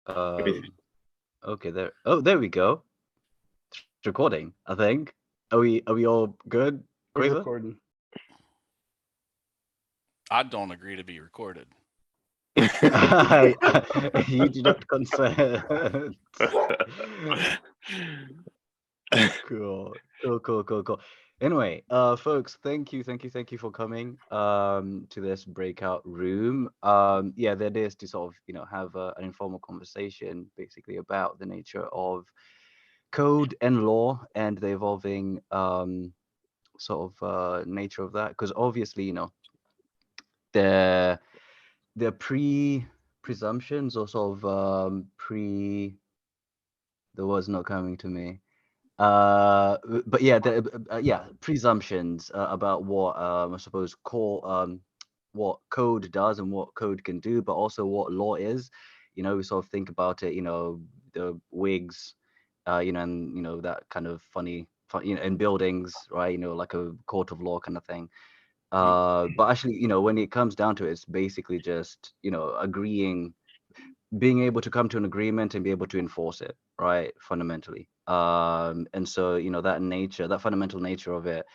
Um, okay, there. Oh, there we go. It's recording, I think. Are we all good, We're Quasar? recording. I don't agree to be recorded. You do not consent. Cool. Anyway, folks, thank you for coming to this breakout room. Yeah, that is to sort of, have an informal conversation basically about the nature of code and law and the evolving sort of nature of that. Because obviously, the presumptions or sort of the word's not coming to me. But yeah, presumptions about what I suppose what code does and what code can do, but also what law is. We sort of think about it, the wigs, and that kind of funny, in buildings, right? Like a court of law kind of thing. But actually, when it comes down to it, it's basically just, being able to come to an agreement and be able to enforce it, right? Fundamentally. And so, that fundamental nature of it,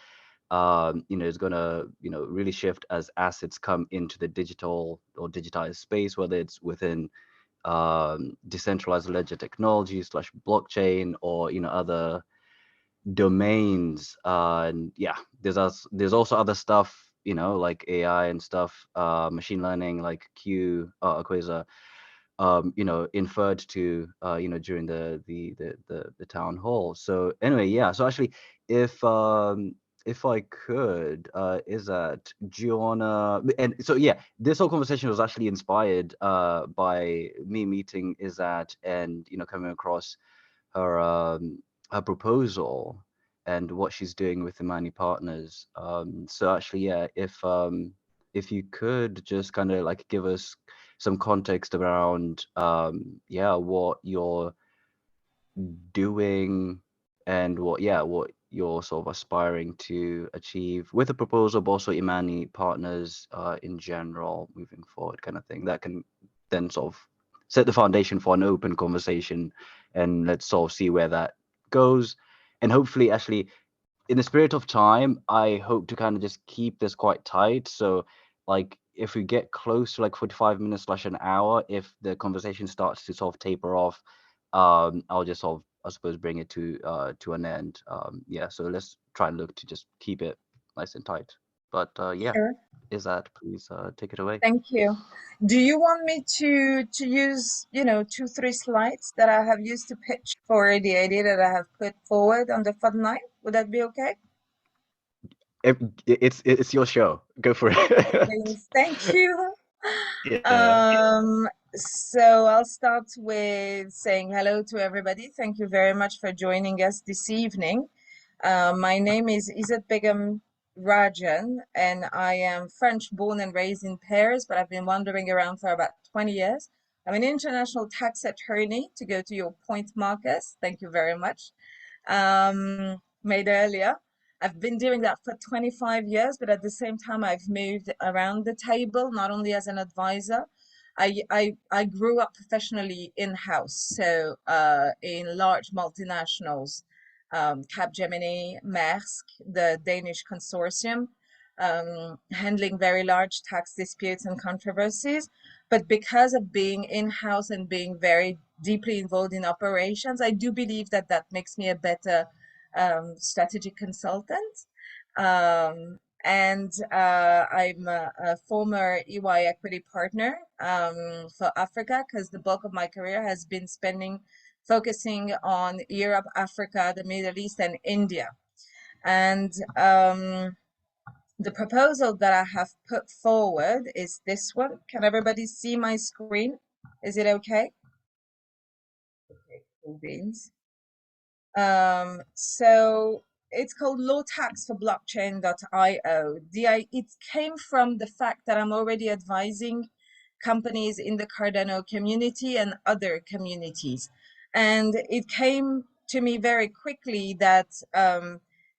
is gonna, really shift as assets come into the digital or digitized space, whether it's within decentralized ledger technology / blockchain or, other domains. And yeah, there's also other stuff, like AI and stuff, machine learning, like Quasar, inferred to, during the town hall. So anyway, yeah. So actually, if I could, is that do you wanna? And so yeah, this whole conversation was actually inspired by me meeting Izzat and coming across her proposal and what she's doing with Imani Partners. So actually, yeah, if you could just kind of like give us some context around what you're doing and what you're sort of aspiring to achieve with the proposal, but also Imani Partners in general moving forward, kind of thing that can then sort of set the foundation for an open conversation, and let's sort of see where that goes. And hopefully, actually, in the spirit of time, I hope to kind of just keep this quite tight. So like if we get close to like 45 minutes / an hour, if the conversation starts to sort of taper off, I'll just sort of, I suppose, bring it to an end. Yeah, so let's try and look to just keep it nice and tight. But yeah, Sure. Izzat, please take it away. Thank you. Do you want me to use, 2-3 slides that I have used to pitch for the idea that I have put forward on the Fund 9? Would that be okay? It's your show. Go for it. Please, thank you. Yeah. So I'll start with saying hello to everybody. Thank you very much for joining us this evening. My name is Izzat Begum Rajan, and I am French born and raised in Paris, but I've been wandering around for about 20 years. I'm an international tax attorney, to go to your point, Marcus. Thank you very much. Made earlier. I've been doing that for 25 years, but at the same time, I've moved around the table, not only as an advisor. I grew up professionally in-house, so in large multinationals, Capgemini, Maersk, the Danish consortium, handling very large tax disputes and controversies. But because of being in-house and being very deeply involved in operations, I do believe that that makes me a better strategic consultant. And I'm a former EY equity partner for Africa, because the bulk of my career has been focusing on Europe, Africa, the Middle East, and India. And the proposal that I have put forward is this one. Can everybody see my screen? Is it okay? Okay, cool beans. So it's called Low Tax for Blockchain.io. It came from the fact that I'm already advising companies in the Cardano community and other communities. And it came to me very quickly that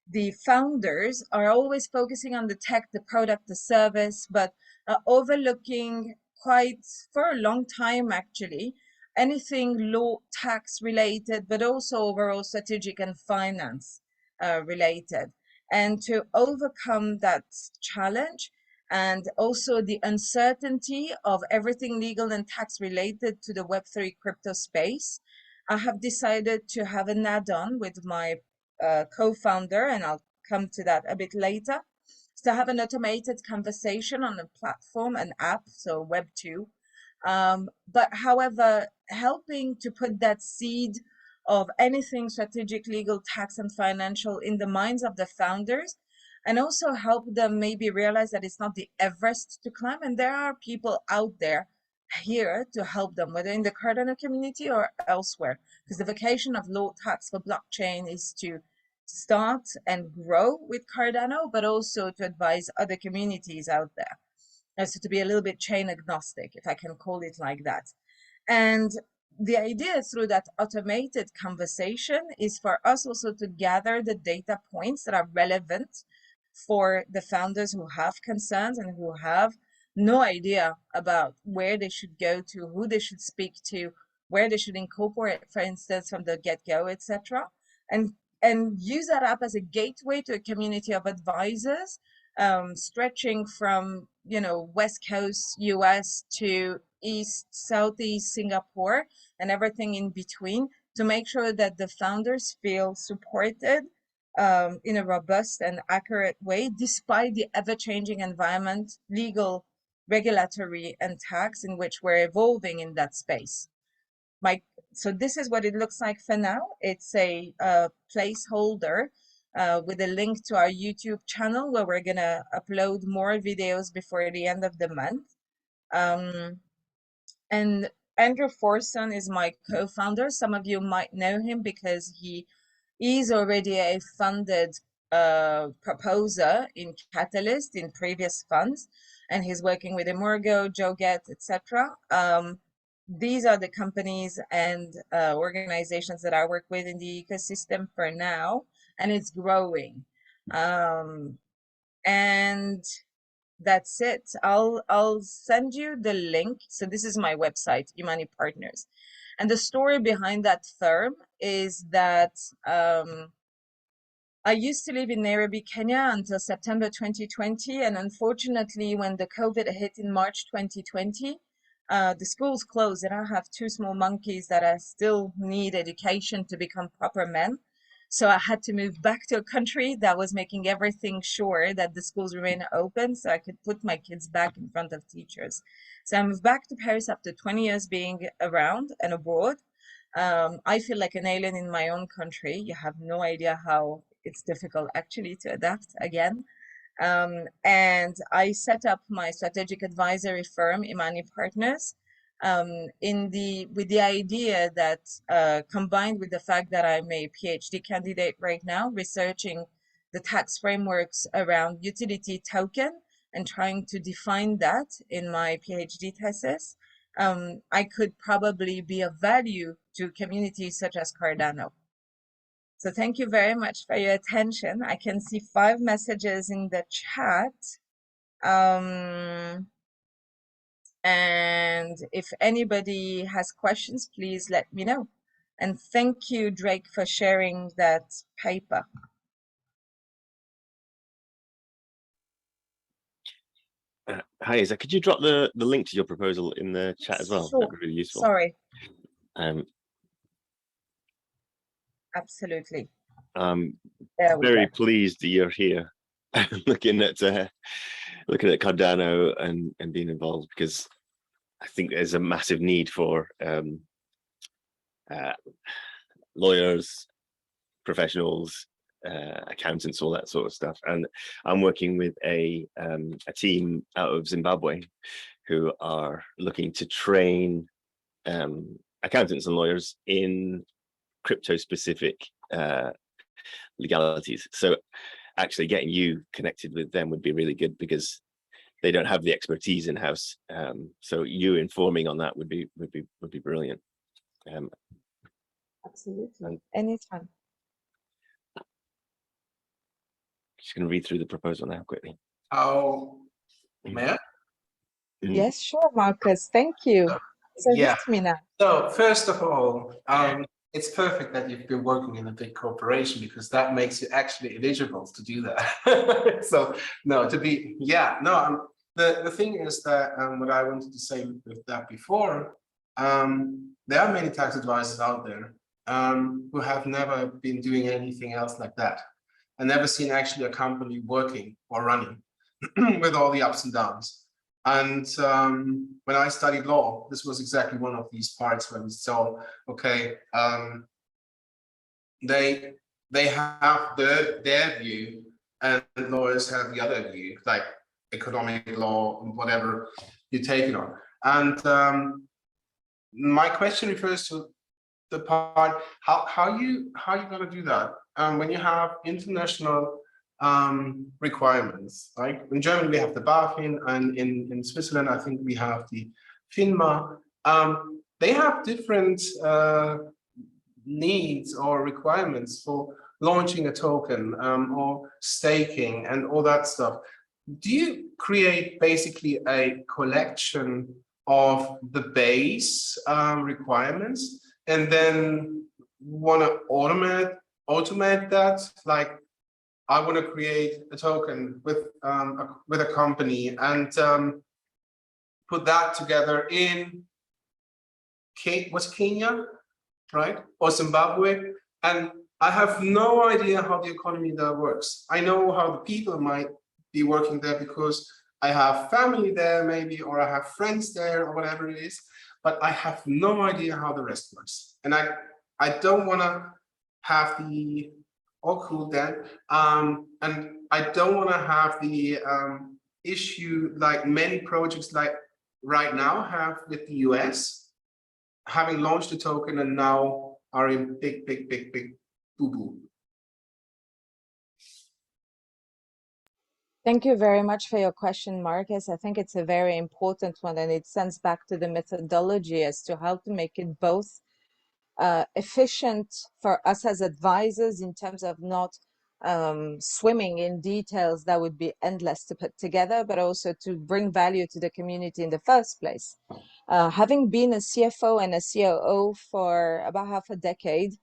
the founders are always focusing on the tech, the product, the service, but overlooking quite for a long time actually anything law, tax related, but also overall strategic and finance related. And to overcome that challenge and also the uncertainty of everything legal and tax related to the Web3 crypto space, I have decided to have an add-on with my co-founder, and I'll come to that a bit later, to have an automated conversation on a platform, an app, so Web2. But however, helping to put that seed of anything strategic, legal, tax, and financial in the minds of the founders, and also help them maybe realize that it's not the Everest to climb, and there are people out there here to help them, whether in the Cardano community or elsewhere, because the vocation of law, tax for blockchain is to start and grow with Cardano, but also to advise other communities out there. So to be a little bit chain agnostic, if I can call it like that. And the idea through that automated conversation is for us also to gather the data points that are relevant for the founders who have concerns and who have no idea about where they should go to, who they should speak to, where they should incorporate, for instance, from the get-go, etc. And use that app as a gateway to a community of advisors, stretching from, West Coast US to East, Southeast Singapore, and everything in between, to make sure that the founders feel supported in a robust and accurate way, despite the ever-changing environment, legal, regulatory, and tax in which we're evolving in that space. So this is what it looks like for now. It's a placeholder with a link to our YouTube channel where we're gonna upload more videos before the end of the month. And Andrew Forson is my co-founder. Some of you might know him because he is already a funded proposer in Catalyst in previous funds, and he's working with Emurgo, Joget, etc. These are the companies and organizations that I work with in the ecosystem for now, and it's growing. And that's it. I'll send you the link. So this is my website, Imani Partners. And the story behind that firm is that I used to live in Nairobi, Kenya until September 2020. And unfortunately, when the COVID hit in March 2020, the schools closed, and I have two small monkeys that I still need education to become proper men. So I had to move back to a country that was making everything sure that the schools remain open so I could put my kids back in front of teachers. So I moved back to Paris after 20 years being around and abroad. I feel like an alien in my own country. You have no idea how it's difficult actually to adapt again. And I set up my strategic advisory firm, Imani Partners, with the idea that combined with the fact that I'm a PhD candidate right now, researching the tax frameworks around utility token and trying to define that in my PhD thesis, I could probably be of value to communities such as Cardano. So thank you very much for your attention. I can see 5 messages in the chat. And if anybody has questions, please let me know. And thank you, Drake, for sharing that paper. Hi, Isa. Could you drop the link to your proposal in the chat as well? Sure. That'd be really useful. Sorry. Absolutely. Very pleased that you're here, looking at Cardano and being involved, because I think there's a massive need for lawyers, professionals, accountants, all that sort of stuff. And I'm working with a team out of Zimbabwe who are looking to train accountants and lawyers in crypto-specific legalities. So actually getting you connected with them would be really good, because they don't have the expertise in house. So you informing on that would be brilliant. Absolutely. Anytime. Just going to read through the proposal now quickly. Oh, Matt? Yes, sure, Marcus. Thank you. So yeah. hit me now. So first of all, it's perfect that you've been working in a big corporation because that makes you actually eligible to do that. So no, the thing is that what I wanted to say with that before, there are many tax advisors out there who have never been doing anything else like that and never seen actually a company working or running with all the ups and downs. And when I studied law, this was exactly one of these parts where we saw, okay, they have their view and lawyers have the other view, like economic law and whatever you take it on. And my question refers to the part how you gonna do that when you have international requirements. Like in Germany, we have the BaFin, and in Switzerland, I think we have the FINMA. They have different needs or requirements for launching a token or staking and all that stuff. Do you create basically a collection of the base requirements and then want to automate that? Like, I want to create a token with a company and put that together in Kenya, right? Or Zimbabwe. And I have no idea how the economy there works. I know how the people might be working there because I have family there maybe, or I have friends there or whatever it is, but I have no idea how the rest works. And I don't want to have the cool then. And I don't want to have the issue like many projects like right now have with the US, having launched a token and now are in big boo-boo. Thank you very much for your question, Marcus. I think it's a very important one, and it sends back to the methodology as to how to make it both efficient for us as advisors in terms of not swimming in details that would be endless to put together, but also to bring value to the community in the first place. Having been a CFO and a COO for about half a decade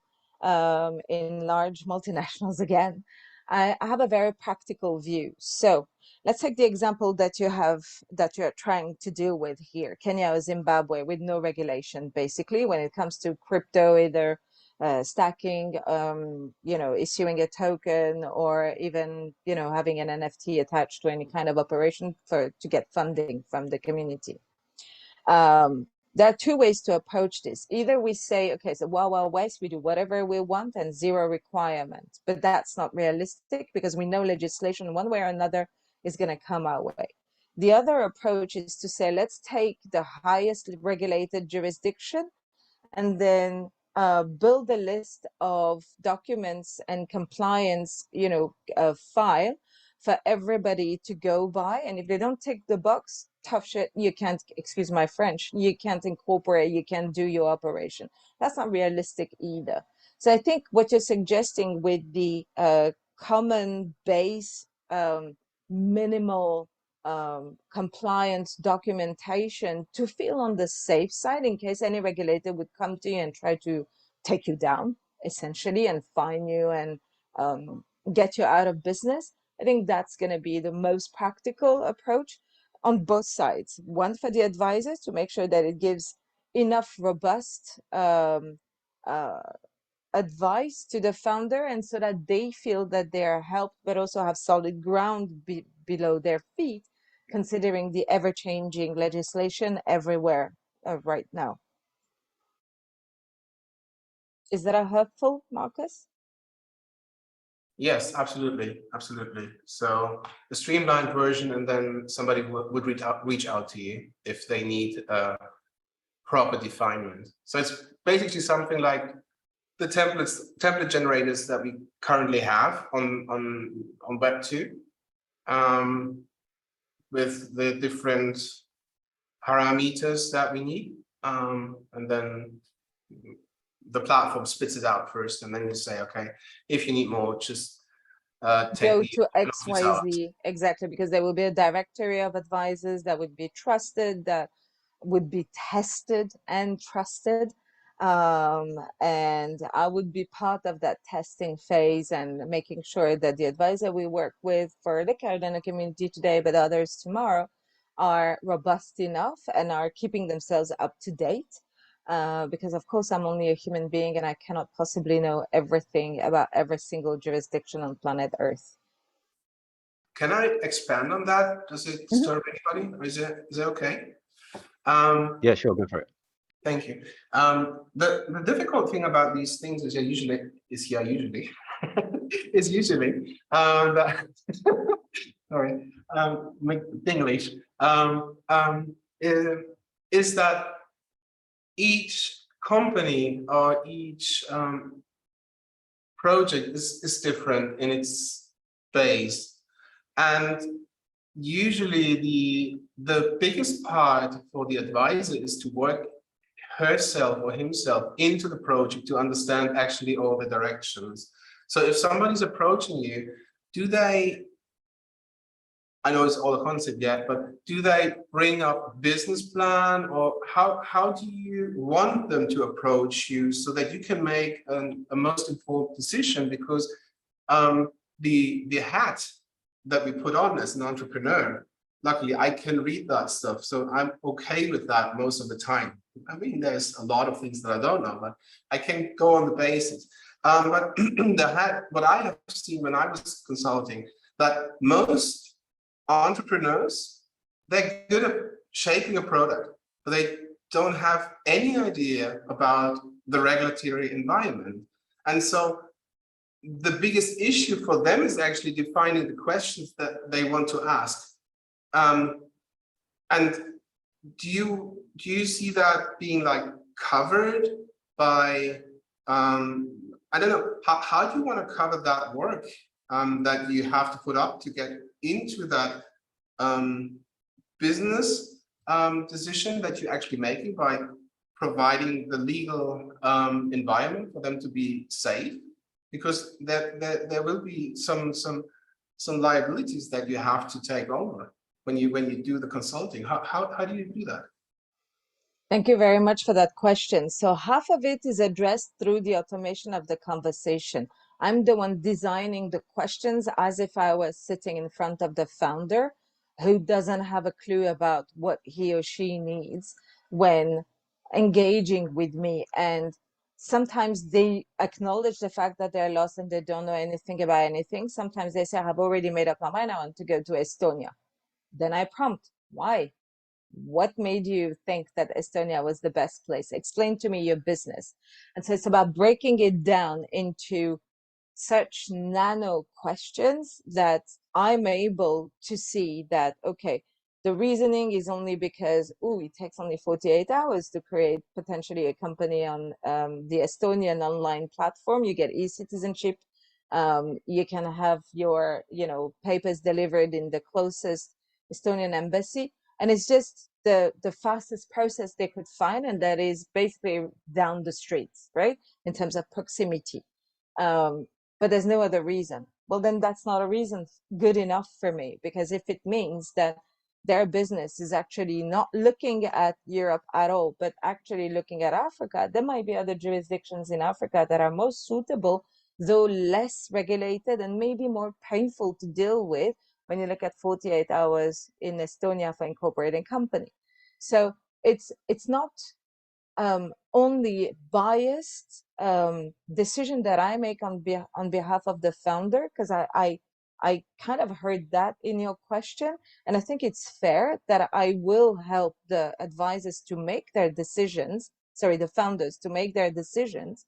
in large multinationals again, I have a very practical view. So let's take the example that you're trying to deal with here, Kenya or Zimbabwe, with no regulation, basically, when it comes to crypto, either stacking, issuing a token, or even, having an NFT attached to any kind of operation to get funding from the community. There are two ways to approach this. Either we say, okay, so Wild West, we do whatever we want and zero requirement, but that's not realistic because we know legislation one way or another is going to come our way. The other approach is to say, let's take the highest regulated jurisdiction and then build a list of documents and compliance, file for everybody to go by. And if they don't tick the box, tough shit, you can't, excuse my French, you can't incorporate, you can't do your operation. That's not realistic either. So I think what you're suggesting with the common base, minimal compliance documentation to feel on the safe side in case any regulator would come to you and try to take you down, essentially, and fine you and get you out of business. I think that's going to be the most practical approach on both sides. One for the advisors to make sure that it gives enough robust advice to the founder, and so that they feel that they are helped, but also have solid ground below their feet, considering the ever-changing legislation everywhere right now. Is that helpful, Marcus? Yes, absolutely. So the streamlined version, and then somebody would reach out to you if they need proper definement. So it's basically something like the template generators that we currently have on Web2, with the different parameters that we need, and then the platform spits it out first, and then you say, okay, if you need more, just go to XYZ, exactly, because there will be a directory of advisors that would be trusted, that would be tested and trusted. And I would be part of that testing phase and making sure that the advisor we work with for the Cardano community today, but others tomorrow, are robust enough and are keeping themselves up to date. Because of course I'm only a human being and I cannot possibly know everything about every single jurisdiction on planet Earth. Can I expand on that? Does it disturb anybody, or is it okay? Yeah, sure, go for it. Thank you. The difficult thing about these things is usually that sorry, English, is that each company or each project is different in its base, and usually the biggest part for the advisor is to work herself or himself into the project to understand actually all the directions. So if somebody's approaching you, do they, I know it's all a concept yet, but do they bring up a business plan, or how do you want them to approach you so that you can make a most informed decision? Because the hat that we put on as an entrepreneur, luckily I can read that stuff, so I'm okay with that most of the time. I mean, there's a lot of things that I don't know, but I can go on the basics. But what I have seen when I was consulting, that most entrepreneurs, they're good at shaping a product, but they don't have any idea about the regulatory environment. And so the biggest issue for them is actually defining the questions that they want to ask. And do you see that being like covered by, I don't know, how do you want to cover that work that you have to put up to get into that business decision that you're actually making by providing the legal environment for them to be safe? Because there will be some liabilities that you have to take over when you do the consulting. How do you do that? Thank you very much for that question. So half of it is addressed through the automation of the conversation. I'm the one designing the questions as if I was sitting in front of the founder who doesn't have a clue about what he or she needs when engaging with me. And sometimes they acknowledge the fact that they're lost and they don't know anything about anything. Sometimes they say, I've already made up my mind, I want to go to Estonia. Then I prompt, why? What made you think that Estonia was the best place? Explain to me your business. And so it's about breaking it down into such nano questions that I'm able to see that, okay, the reasoning is only because, oh, it takes only 48 hours to create potentially a company on the Estonian online platform. You get e-citizenship. You can have your, papers delivered in the closest Estonian embassy. And it's just the fastest process they could find. And that is basically down the streets, right? In terms of proximity. But there's no other reason. Well, then that's not a reason good enough for me, because if it means that their business is actually not looking at Europe at all, but actually looking at Africa, there might be other jurisdictions in Africa that are most suitable, though less regulated and maybe more painful to deal with when you look at 48 hours in Estonia for incorporating company. So it's not only biased decision that I make on behalf of the founder, because I kind of heard that in your question, and I think it's fair that I will help the advisors to make their decisions, the founders to make their decisions,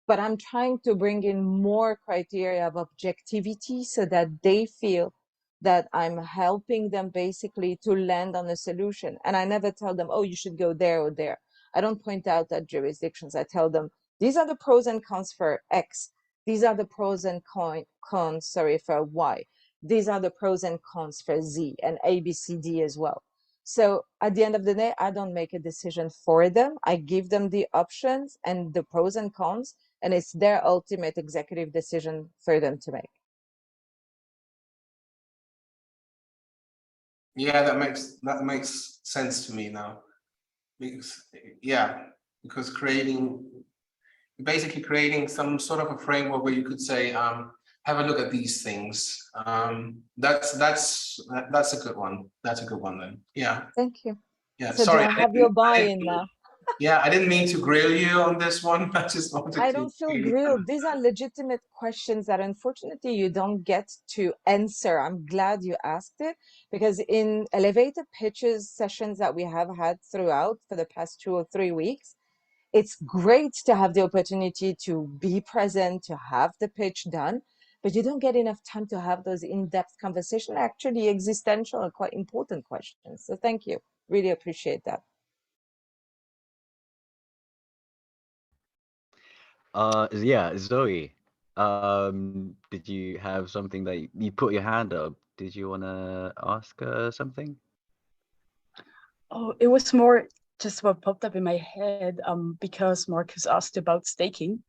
but I'm trying to bring in more criteria of objectivity so that they feel that I'm helping them basically to land on a solution. And I never tell them, oh, you should go there or there. I don't point out that jurisdictions. I tell them, these are the pros and cons for X. These are the pros and cons, for Y. These are the pros and cons for Z and A, B, C, D as well. So at the end of the day, I don't make a decision for them. I give them the options and the pros and cons, and it's their ultimate executive decision for them to make. Yeah, that makes sense to me now. because, yeah, because basically creating some sort of a framework where you could say, have a look at these things. That's a good one. That's a good one then. Yeah. Thank you. Yeah. So do Sorry. I have your buy-in now? Yeah, I didn't mean to grill you on this one. I just wanted I to. don't feel grilled. These are legitimate questions that unfortunately you don't get to answer. I'm glad you asked it, because in elevator pitches sessions that we have had throughout for the past 2 or 3 weeks, it's great to have the opportunity to be present, to have the pitch done, but you don't get enough time to have those in-depth conversations, actually existential and quite important questions. So thank you. Really appreciate that. Yeah, Zoe. Did you have something that you put your hand up? Did you want to ask something? Oh, it was more just what popped up in my head because Marcus asked about staking.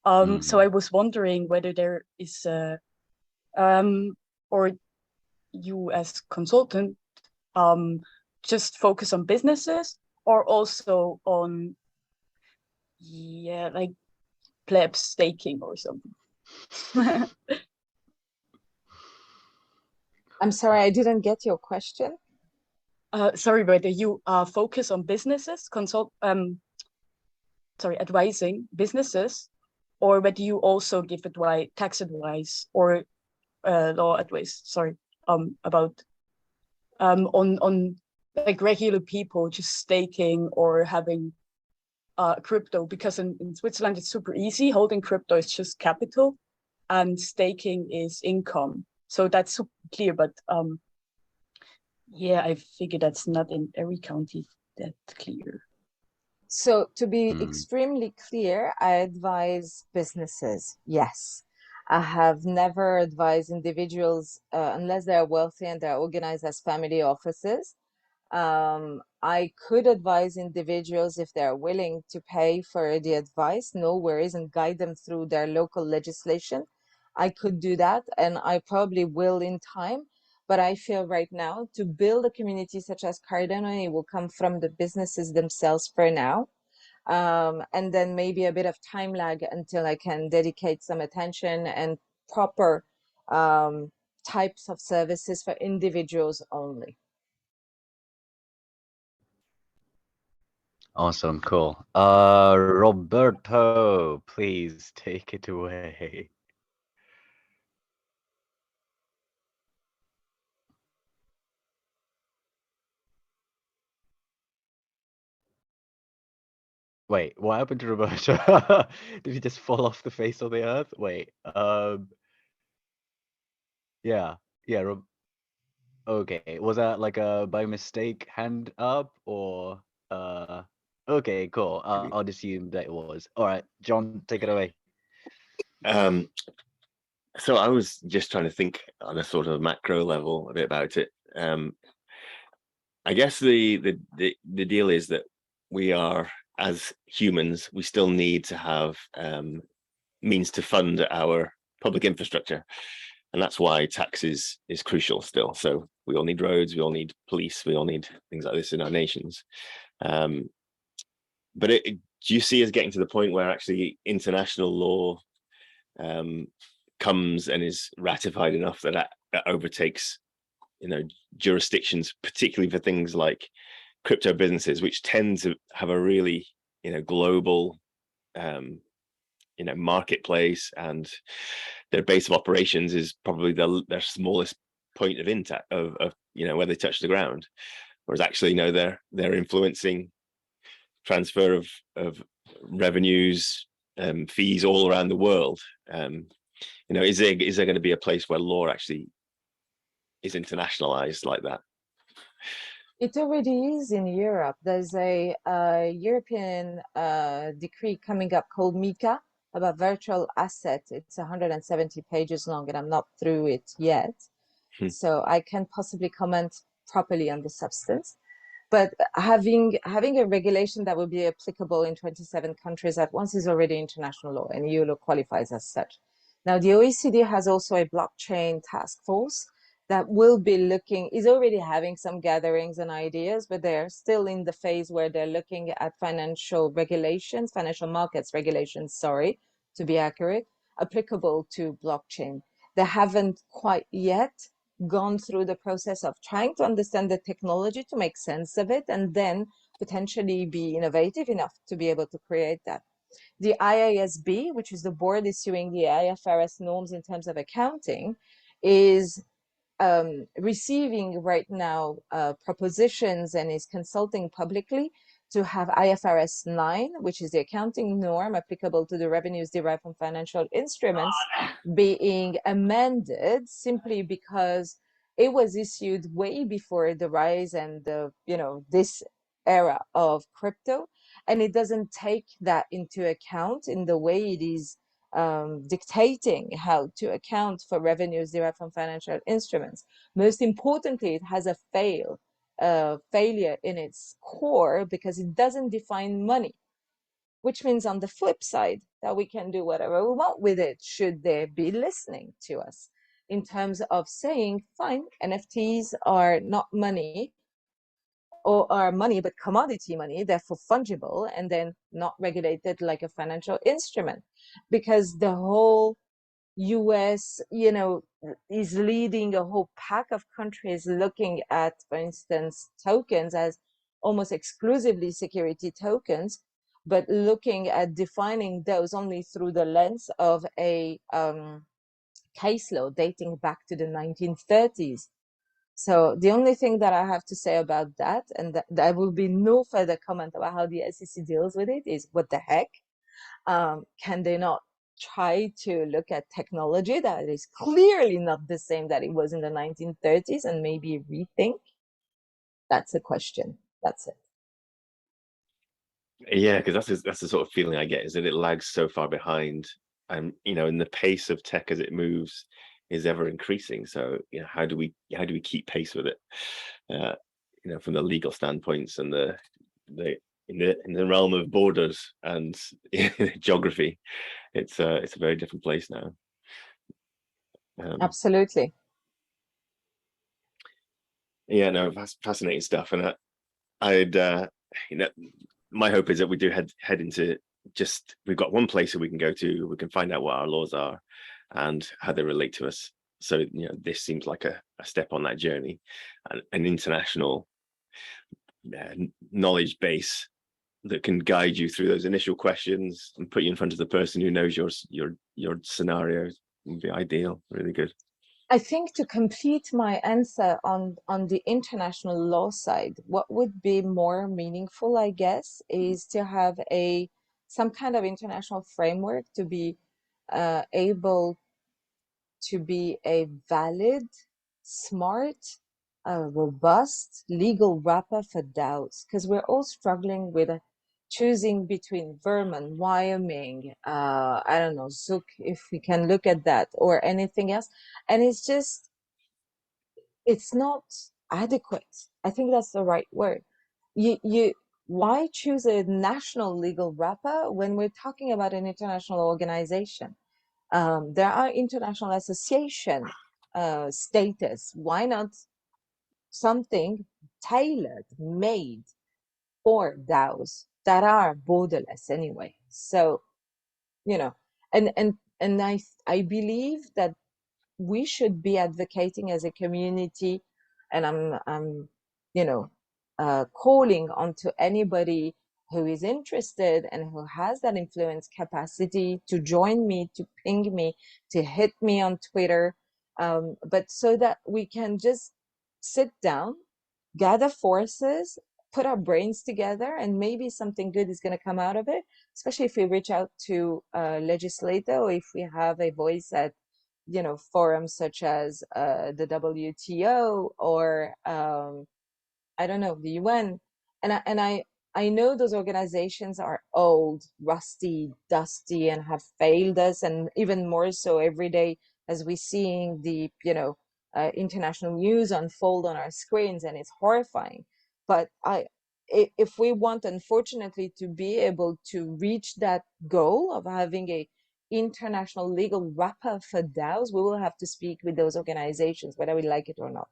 So I was wondering whether there is or you as consultant just focus on businesses or also on like pleb staking or something. I'm sorry, I didn't get your question. Sorry, whether you focus on businesses, advising businesses, or whether you also give advice, tax advice or law advice. Sorry, about on like regular people just staking or having crypto, because in Switzerland it's super easy. Holding crypto is just capital, and staking is income. So that's super clear, but yeah, I figure that's not in every county that clear. So to be extremely clear, I advise businesses. Yes. I have never advised individuals unless they're wealthy and they're organized as family offices. I could advise individuals if they're willing to pay for the advice, no worries, and guide them through their local legislation. I could do that, and I probably will in time. But I feel right now to build a community such as Cardano, it will come from the businesses themselves for now. And then maybe a bit of time lag until I can dedicate some attention and proper types of services for individuals only. Awesome, cool. Roberto, please take it away. Wait, what happened to Roberto? Did he just fall off the face of the earth? Wait, yeah, okay. Was that like a by mistake hand up or okay, cool. I'll assume that it was. All right, John, take it away. So I was just trying to think on a sort of macro level a bit about it. I guess the deal is that we are, as humans, we still need to have means to fund our public infrastructure, and that's why taxes is crucial still. So we all need roads, we all need police, we all need things like this in our nations. But do you see us getting to the point where actually international law comes and is ratified enough that overtakes, jurisdictions, particularly for things like crypto businesses, which tend to have a really, global, marketplace, and their base of operations is probably their smallest point of intact of where they touch the ground, whereas actually, they're influencing transfer of revenues, fees all around the world. Is there going to be a place where law actually is internationalized like that? It already is in Europe. There's a European decree coming up called MiCA about virtual assets. It's 170 pages long, and I'm not through it yet. So I can't possibly comment properly on the substance. But having a regulation that will be applicable in 27 countries at once is already international law, and EU law qualifies as such. Now, the OECD has also a blockchain task force that will be looking, is already having some gatherings and ideas, but they're still in the phase where they're looking at financial regulations, financial markets regulations, sorry, to be accurate, applicable to blockchain. They haven't quite yet gone through the process of trying to understand the technology to make sense of it and then potentially be innovative enough to be able to create that. The IASB, which is the board issuing the IFRS norms in terms of accounting, is receiving right now propositions and is consulting publicly to have IFRS 9, which is the accounting norm applicable to the revenues derived from financial instruments, being amended simply because it was issued way before the rise and the, this era of crypto, and it doesn't take that into account in the way it is dictating how to account for revenues derived from financial instruments. Most importantly, it has a failure in its core because it doesn't define money, which means on the flip side that we can do whatever we want with it should they be listening to us, in terms of saying, fine, NFTs are not money, or are money, but commodity money, therefore fungible, and then not regulated like a financial instrument. Because the whole US, is leading a whole pack of countries looking at, for instance, tokens as almost exclusively security tokens, but looking at defining those only through the lens of a case law dating back to the 1930s. So the only thing that I have to say about that, and that there will be no further comment about how the SEC deals with it, is what the heck? Can they not try to look at technology that is clearly not the same that it was in the 1930s and maybe rethink? That's a question. That's it. Yeah, because that's the sort of feeling I get, is that it lags so far behind, and and the pace of tech as it moves is ever increasing. So how do we keep pace with it? From the legal standpoints and the in the realm of borders and geography, it's a very different place now. Absolutely. Yeah, no, fascinating stuff, and I'd my hope is that we do head into, just we've got one place that we can go to, we can find out what our laws are and how they relate to us. So this seems like a step on that journey, an international knowledge base that can guide you through those initial questions and put you in front of the person who knows your scenario would be ideal. Really good. I think to complete my answer on the international law side, what would be more meaningful, I guess, is to have some kind of international framework to be able to be a valid, smart, robust legal wrapper for DAOs, because we're all struggling with choosing between Vermont, Wyoming, I don't know, Zook, if we can look at that, or anything else. And it's not adequate. I think that's the right word. Why choose a national legal wrapper when we're talking about an international organization? There are international association status. Why not something tailored, made for DAOs that are borderless anyway? So, and I believe that we should be advocating as a community, and I'm calling onto anybody who is interested and who has that influence capacity to join me, to ping me, to hit me on Twitter, but so that we can just sit down, gather forces, put our brains together, and maybe something good is going to come out of it, especially if we reach out to a legislator, or if we have a voice at forums such as the WTO, or I don't know, the UN. And I know those organizations are old, rusty, dusty, and have failed us, and even more so every day as we're seeing the international news unfold on our screens, and it's horrifying. But if we want, unfortunately, to be able to reach that goal of having a international legal wrapper for DAOs, we will have to speak with those organizations, whether we like it or not.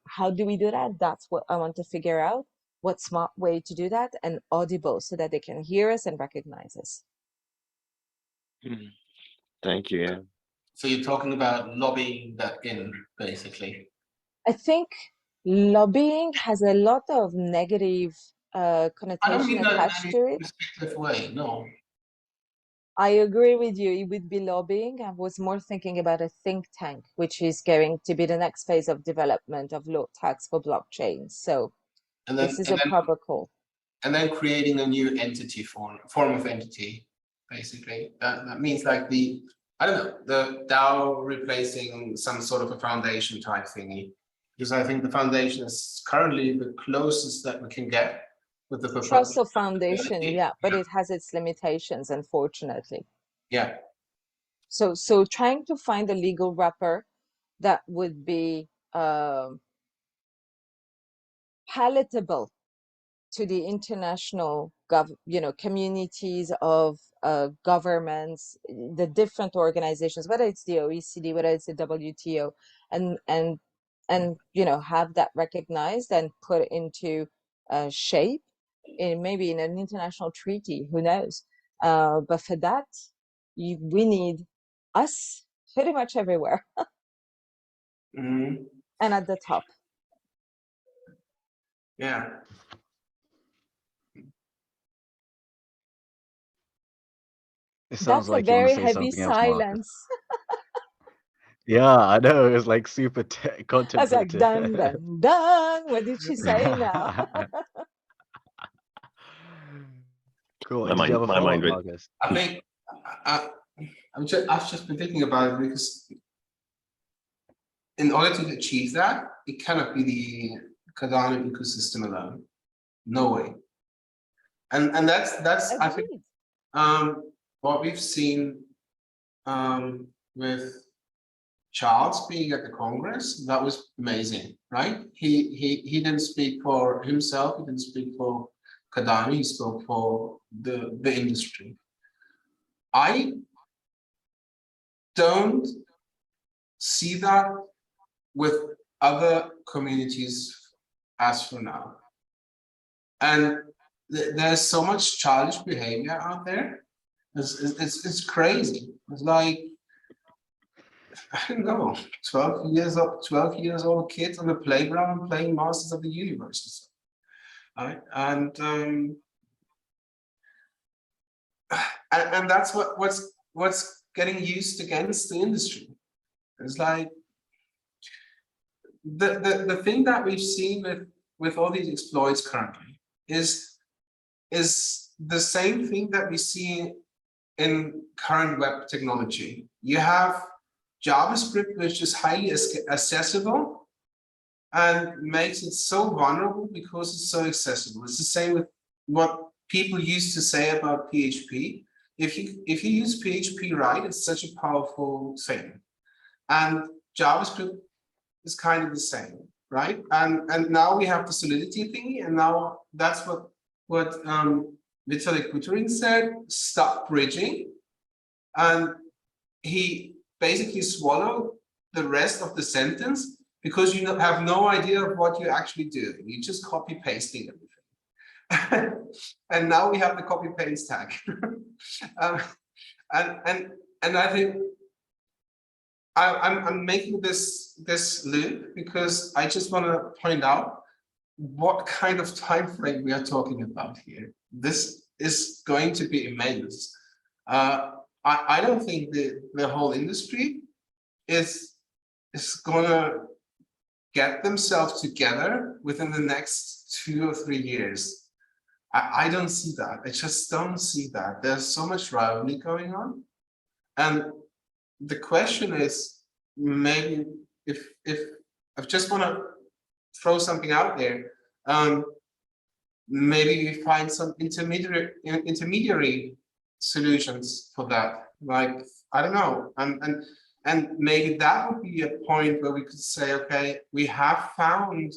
How do we do that? That's what I want to figure out. What smart way to do that, and audible so that they can hear us and recognize us. Thank you. Yeah. So you're talking about lobbying that in, basically. I think lobbying has a lot of negative I don't connotation mean that in attached any to it. restrictive way, no. I agree with you. It would be lobbying. I was more thinking about a think tank, which is going to be the next phase of development of law tax for blockchain. So And then, this is a proper call. and then creating a new entity form of entity, basically. That means like the, I don't know, the DAO replacing some sort of a foundation type thingy. Because I think the foundation is currently the closest that we can get with the It's proposal. also foundation, yeah, but it has its limitations, unfortunately. Yeah. So trying to find a legal wrapper that would be palatable to the international communities of governments, the different organizations, whether it's the OECD, whether it's the WTO, and have that recognized and put into shape maybe in an international treaty, who knows? But for that, we need us pretty much everywhere. Mm-hmm. And at the top. Yeah. It sounds That's a like you want very to say heavy something else, Marcus. silence. Yeah, I know. It's like super I was like, contemplative. dun, dun, dun. What did she say now? Cool. My Did you have a mind follow-up, went. Marcus? I think I've just been thinking about it, because in order to achieve that, it cannot be the Cardano ecosystem alone. No way. And that's I think Agreed. what we've seen with Charles being at the Congress. That was amazing, right? He didn't speak for himself, he didn't speak for Cardano, he spoke for the industry. I don't see that with other communities as for now. And there's so much childish behavior out there. It's crazy. It's like, I don't know, 12 years old kids on the playground playing Masters of the Universe. Right? And that's what's getting used against the industry. It's like the thing that we've seen with all these exploits currently is the same thing that we see in current web technology. You have JavaScript, which is highly accessible and makes it so vulnerable because it's so accessible. It's the same with what people used to say about PHP. If you use PHP right, it's such a powerful thing. And JavaScript is kind of the same, right? And now we have the Solidity thingy, and now that's what Vitalik Buterin said, stop bridging. And he basically swallowed the rest of the sentence because you have no idea of what you're actually doing. You're just copy pasting everything. And now we have the copy paste tag. And I think I'm making this loop because I just want to point out what kind of time frame we are talking about here. This is going to be immense. I don't think the whole industry is gonna get themselves together within the next 2 or 3 years. I don't see that. I just don't see that. There's so much rivalry going on. And the question is, maybe if I just want to throw something out there, maybe we find some intermediary solutions for that. Like, I don't know, and maybe that would be a point where we could say, okay, we have found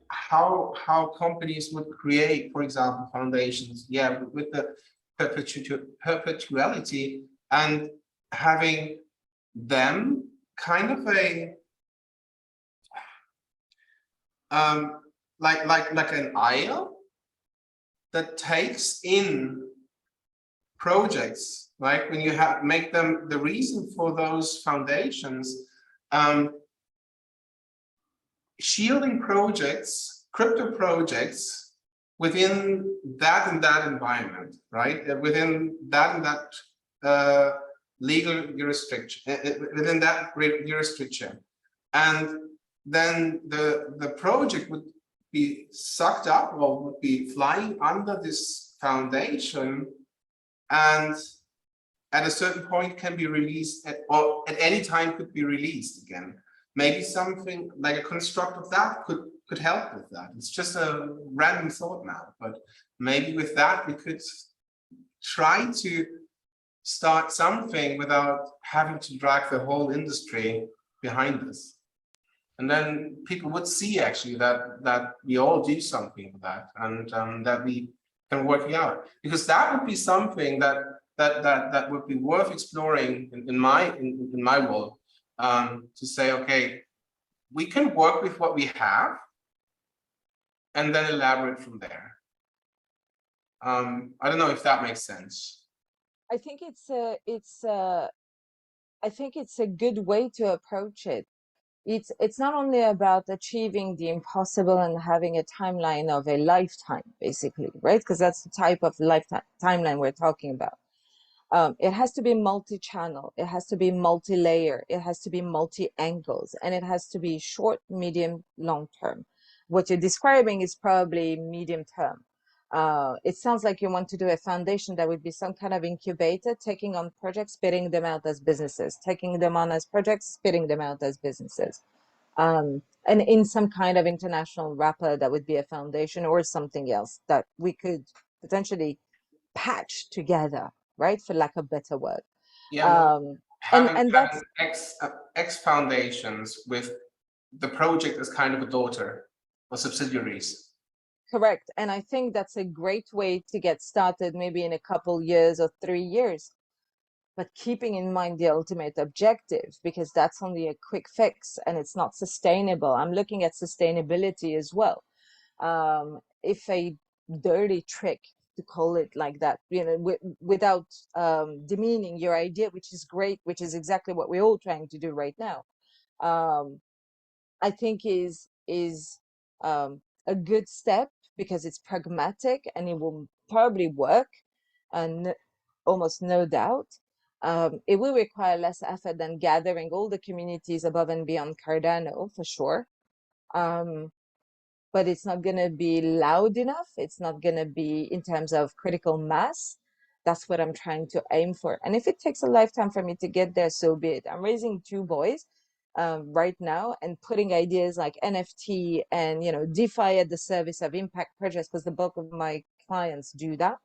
how companies would create, for example, foundations. Yeah, with the perpetuality, and having them kind of a like an aisle that takes in projects, right? When you make them the reason for those foundations, shielding projects, crypto projects within that and that environment, right? Within that and that legal jurisdiction, within that jurisdiction, and then the project would be sucked up or would be flying under this foundation, and at a certain point can be released or at any time could be released again. Maybe something like a construct of that could help with that. It's just a random thought now, but maybe with that we could try to start something without having to drag the whole industry behind us. And then people would see actually that we all do something with that, and that we can work it out, because that would be something that would be worth exploring in my world, to say, okay, we can work with what we have and then elaborate from there. I don't know if that makes sense. I think it's a good way to approach it. It's not only about achieving the impossible and having a timeline of a lifetime, basically, right? Because that's the type of lifetime timeline we're talking about. It has to be multi-channel, it has to be multi-layer, it has to be multi-angles, and it has to be short, medium, long term. What you're describing is probably medium term. It sounds like you want to do a foundation that would be some kind of incubator, taking on projects, spitting them out as businesses, taking them on as projects, spitting them out as businesses. And in some kind of international wrapper that would be a foundation or something else that we could potentially patch together, right? For lack of better word. Yeah, And that's X foundations with the project as kind of a daughter or subsidiaries. correct. And I think that's a great way to get started, maybe in a couple years or 3 years, but keeping in mind the ultimate objective, because that's only a quick fix and it's not sustainable. I'm looking at sustainability as well. If a dirty trick, to call it like that, you know, without demeaning your idea, which is great, which is exactly what we're all trying to do right now, I think is a good step, because it's pragmatic and it will probably work, and almost no doubt. It will require less effort than gathering all the communities above and beyond Cardano, for sure. But it's not going to be loud enough. It's not going to be in terms of critical mass. That's what I'm trying to aim for. And if it takes a lifetime for me to get there, so be it. I'm raising 2 boys right now and putting ideas like NFT and, you know, DeFi at the service of impact projects, because the bulk of my clients do that.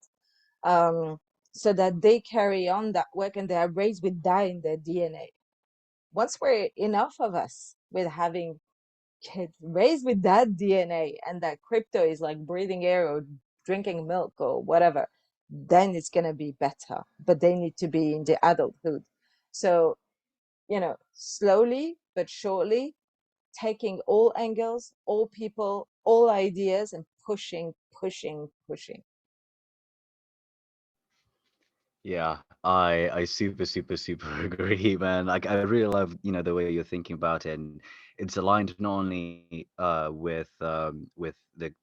So that they carry on that work and they are raised with that in their DNA. Once we're enough of us with having kids raised with that DNA, and that crypto is like breathing air or drinking milk or whatever, then it's going to be better. But they need to be in the adulthood. So, you know, slowly but surely, taking all angles, all people, all ideas, and pushing. Yeah, I super agree, man. Like I really love, you know, the way you're thinking about it, and it's aligned not only with the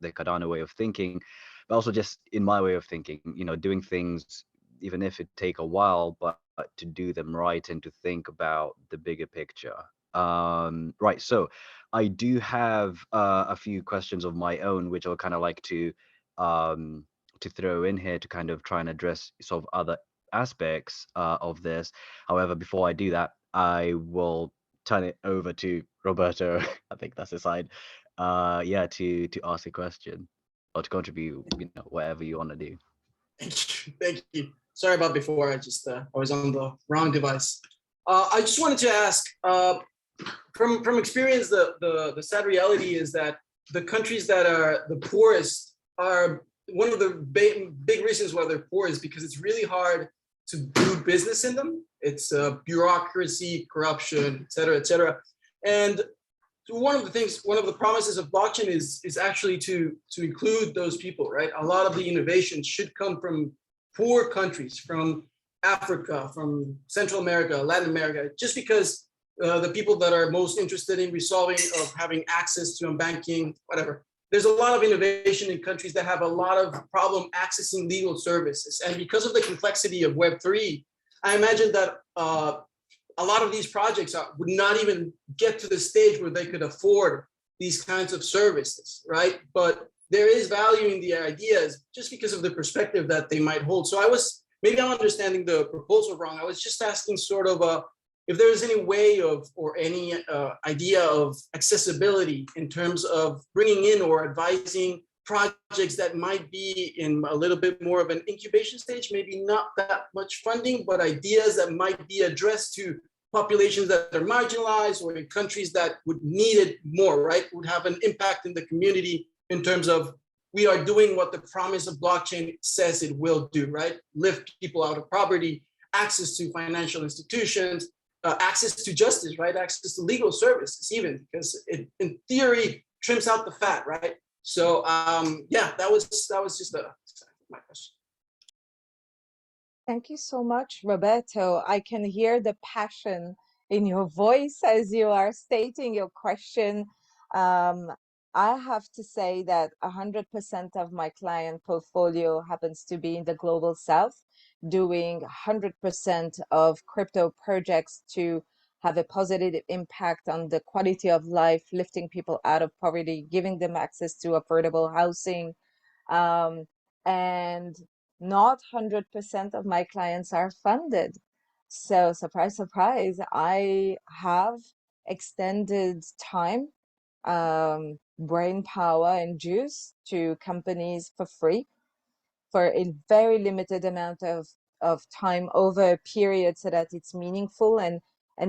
Cardano way of thinking, but also just in my way of thinking. You know, doing things even if it take a while, but to do them right and to think about the bigger picture. Right. So I do have a few questions of my own, which I'll kind of like to throw in here to kind of try and address sort of other aspects of this. However, before I do that, I will turn it over to Roberto. I think that's his side. Yeah, to ask a question or to contribute, you know, whatever you want to do. Thank you. Sorry about before. I was on the wrong device. I just wanted to ask, from experience, the sad reality is that the countries that are the poorest are one of the big reasons why they're poor is because it's really hard to do business in them. It's bureaucracy, corruption, et cetera, et cetera. And one of the promises of blockchain is actually to include those people, right? A lot of the innovations should come from poor countries, from Africa, from Central America, Latin America, just because the people that are most interested in resolving of having access to banking, whatever. There's a lot of innovation in countries that have a lot of problem accessing legal services. And because of the complexity of Web3, I imagine that a lot of these projects would not even get to the stage where they could afford these kinds of services, right? But there is value in the ideas just because of the perspective that they might hold. So maybe I'm understanding the proposal wrong. I was just asking sort of if there's any way of, or any idea of accessibility in terms of bringing in or advising projects that might be in a little bit more of an incubation stage, maybe not that much funding, but ideas that might be addressed to populations that are marginalized or in countries that would need it more, right? Would have an impact in the community in terms of we are doing what the promise of blockchain says it will do, right? Lift people out of poverty, access to financial institutions, access to justice, right? Access to legal services, even, because it, in theory, trims out the fat, right? So yeah, that was just my question. Thank you so much, Roberto. I can hear the passion in your voice as you are stating your question. I have to say that 100% of my client portfolio happens to be in the global south, doing 100% of crypto projects to have a positive impact on the quality of life, lifting people out of poverty, giving them access to affordable housing. And not 100% of my clients are funded. So surprise, surprise, I have extended time, brain power and juice to companies for free for a very limited amount of time over a period so that it's meaningful and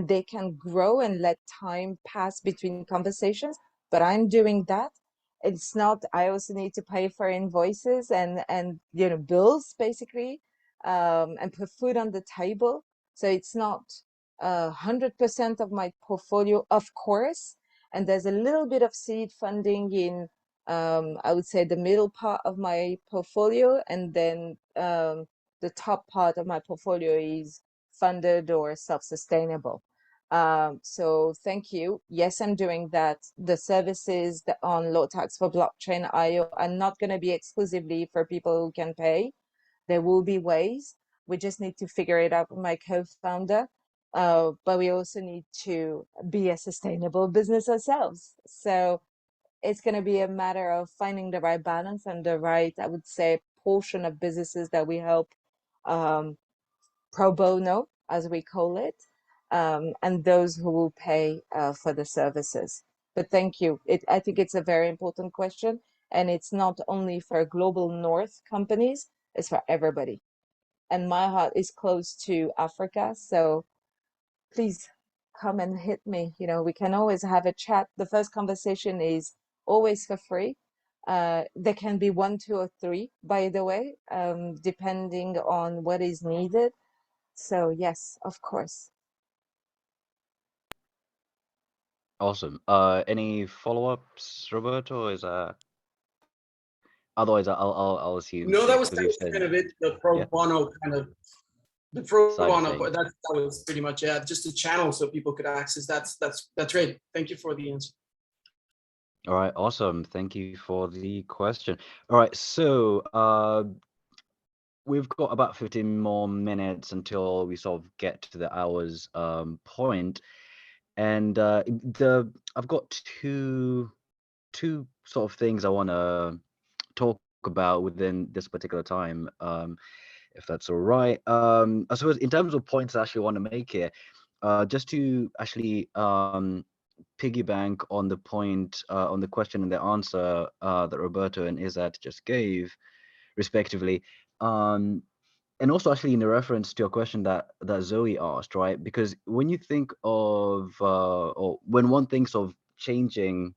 they can grow and let time pass between conversations. But I'm doing that. It's not, I also need to pay for invoices and bills basically, and put food on the table. So it's not 100% of my portfolio, of course. And there's a little bit of seed funding in I would say the middle part of my portfolio, and then the top part of my portfolio is funded or self-sustainable. So thank you. Yes, I'm doing that. The services that on Low Tax for Blockchain IO are not going to be exclusively for people who can pay. There will be ways. We just need to figure it out with my co-founder. But we also need to be a sustainable business ourselves. So it's going to be a matter of finding the right balance and the right, I would say, portion of businesses that we help pro bono, as we call it, and those who will pay for the services. But thank you. I think it's a very important question, and it's not only for global North companies, it's for everybody. And my heart is close to Africa, so please come and hit me. We can always have a chat. The first conversation is always for free. There can be 1, 2, or 3, by the way, depending on what is needed. So yes, of course. Awesome. Any follow-ups, Roberto? Is otherwise I'll assume. No, that was because you said kind of it. The pro bono kind of. The pro Side bono, thing. that was pretty much just a channel so people could access. That's great. Thank you for the answer. All right, awesome. Thank you for the question. All right, so we've got about 15 more minutes until we sort of get to the hour's point, and I've got two sort of things I want to talk about within this particular time, if that's all right. I suppose in terms of points I actually want to make here, just to actually piggyback on the point, on the question and the answer that Roberto and Izzat just gave, respectively, and also actually in the reference to your question that Zoe asked, right? Because when you think of, or when one thinks of changing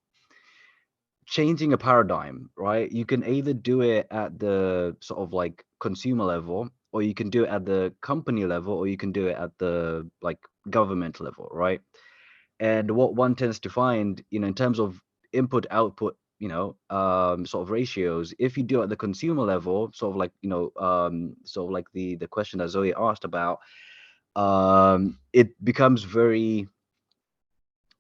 changing a paradigm, right? You can either do it at the sort of like consumer level, or you can do it at the company level, or you can do it at the like government level, right? And what one tends to find, in terms of input output, sort of ratios, if you do at the consumer level, sort of like, sort of like the question that Zoe asked about, it becomes very,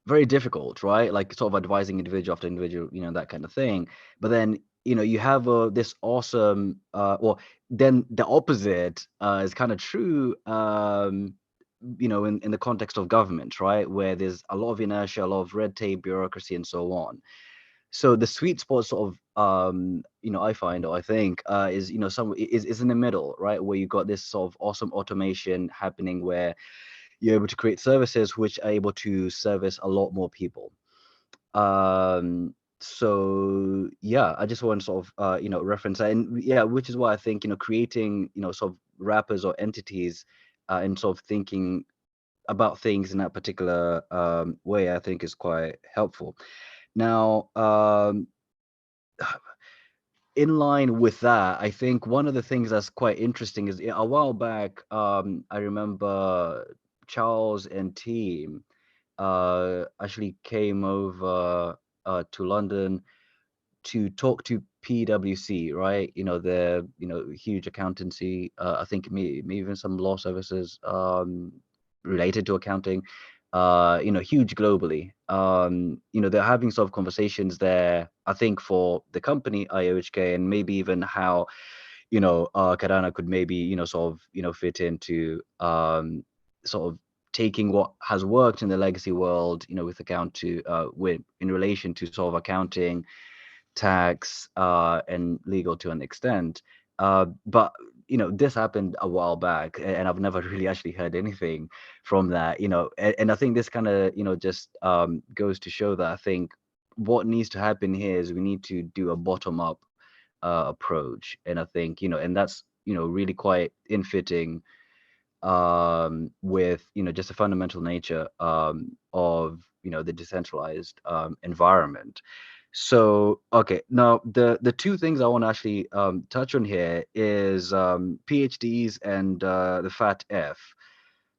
very difficult, right? Like sort of advising individual after individual, that kind of thing. But then, you have this awesome, well, then the opposite is kind of true, in the context of government, right? Where there's a lot of inertia, a lot of red tape, bureaucracy, and so on. So the sweet spot sort of, I find, or I think, is, is in the middle, right? Where you got this sort of awesome automation happening where you're able to create services which are able to service a lot more people. So yeah, I just want to sort of, reference that. And yeah, which is why I think, creating, sort of wrappers or entities, and sort of thinking about things in that particular way, I think is quite helpful. Now, in line with that, I think one of the things that's quite interesting is a while back, I remember Charles and team actually came over to London to talk to PwC, right? The huge accountancy. I think maybe even some law services related to accounting. Huge globally. They're having sort of conversations there. I think for the company IOHK, and maybe even how Cardano could maybe sort of fit into sort of taking what has worked in the legacy world, with in relation to sort of accounting, tax, and legal to an extent. But this happened a while back, and I've never really actually heard anything from that. And I think this kind of just goes to show that I think what needs to happen here is we need to do a bottom up approach, and I think and that's really quite in fitting with just the fundamental nature of the decentralized environment. So okay, now the two things I want to actually touch on here is PhDs and the Fat F.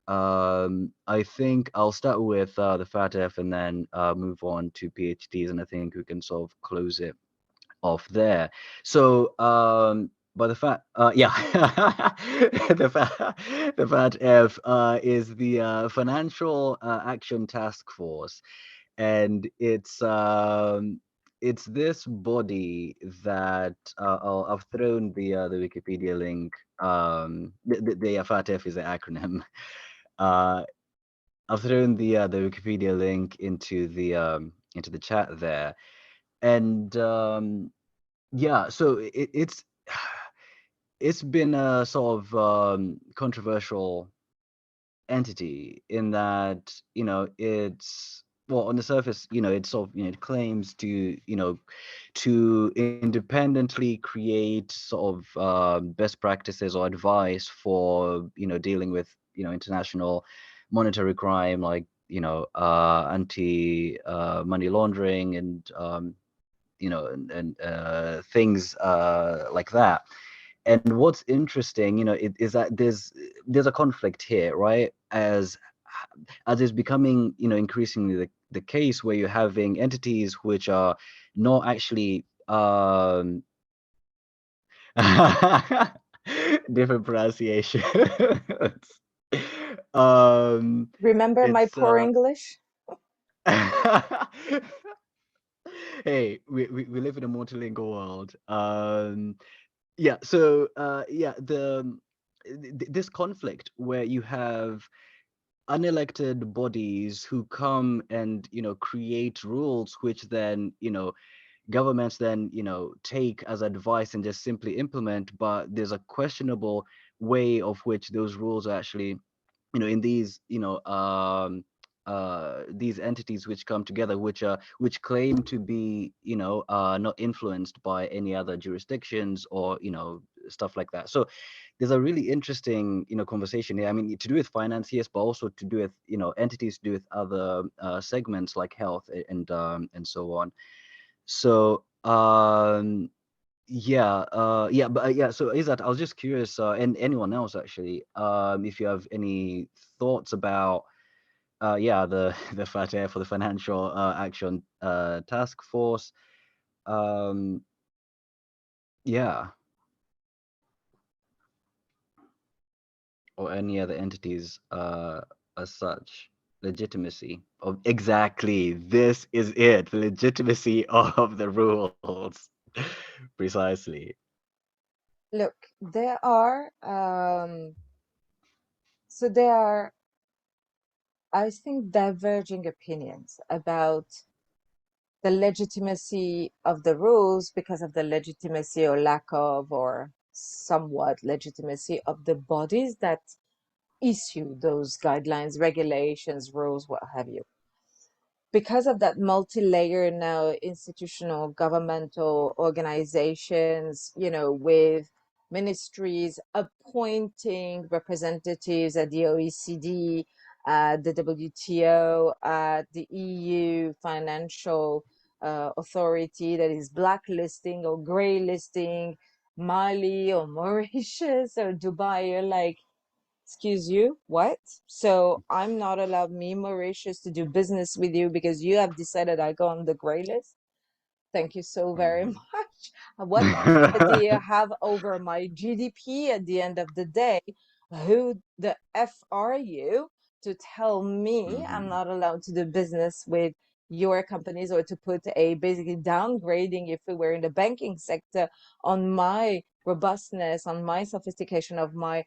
I think I'll start with the Fat F and then move on to PhDs, and I think we can sort of close it off there. So but the fat yeah the fat F is the Financial Action Task Force, and it's this body that I've thrown the Wikipedia link. The fat F is the acronym. I've thrown the Wikipedia link into the chat there, and yeah, so it's been a sort of controversial entity in that it's, well, on the surface it's sort of it claims to to independently create sort of best practices or advice for dealing with international monetary crime, like anti money laundering and and things like that. And what's interesting, is that there's a conflict here, right? As is becoming, increasingly the case, where you're having entities which are not actually different pronunciation. Remember my It's poor English? hey, we live in a multilingual world. Yeah, so yeah, this conflict where you have unelected bodies who come and create rules, which then governments then take as advice and just simply implement, but there's a questionable way of which those rules are actually in these entities which come together, which claim to be not influenced by any other jurisdictions or stuff like that. So there's a really interesting conversation here. I mean, to do with finance, yes, but also to do with entities to do with other segments like health and so on. So yeah, so Izzat, I was just curious, and anyone else actually, if you have any thoughts about the the FATF for the Financial Action Task Force. Yeah, or any other entities as such. Legitimacy of, exactly, this is it, the legitimacy of the rules. Precisely. Look, there are so there are, I think, diverging opinions about the legitimacy of the rules because of the legitimacy or lack of, or somewhat legitimacy of the bodies that issue those guidelines, regulations, rules, what have you. Because of that multi-layer now institutional governmental organizations, with ministries appointing representatives at the OECD, the WTO, the EU financial authority that is blacklisting or gray listing Mali or Mauritius or Dubai. You're like, excuse you, what? So I'm not allowed, me, Mauritius, to do business with you because you have decided I go on the gray list? Thank you so very much. What power do you have over my GDP at the end of the day? Who the F are you to tell me I'm not allowed to do business with your companies, or to put a basically downgrading, if we were in the banking sector, on my robustness, on my sophistication of my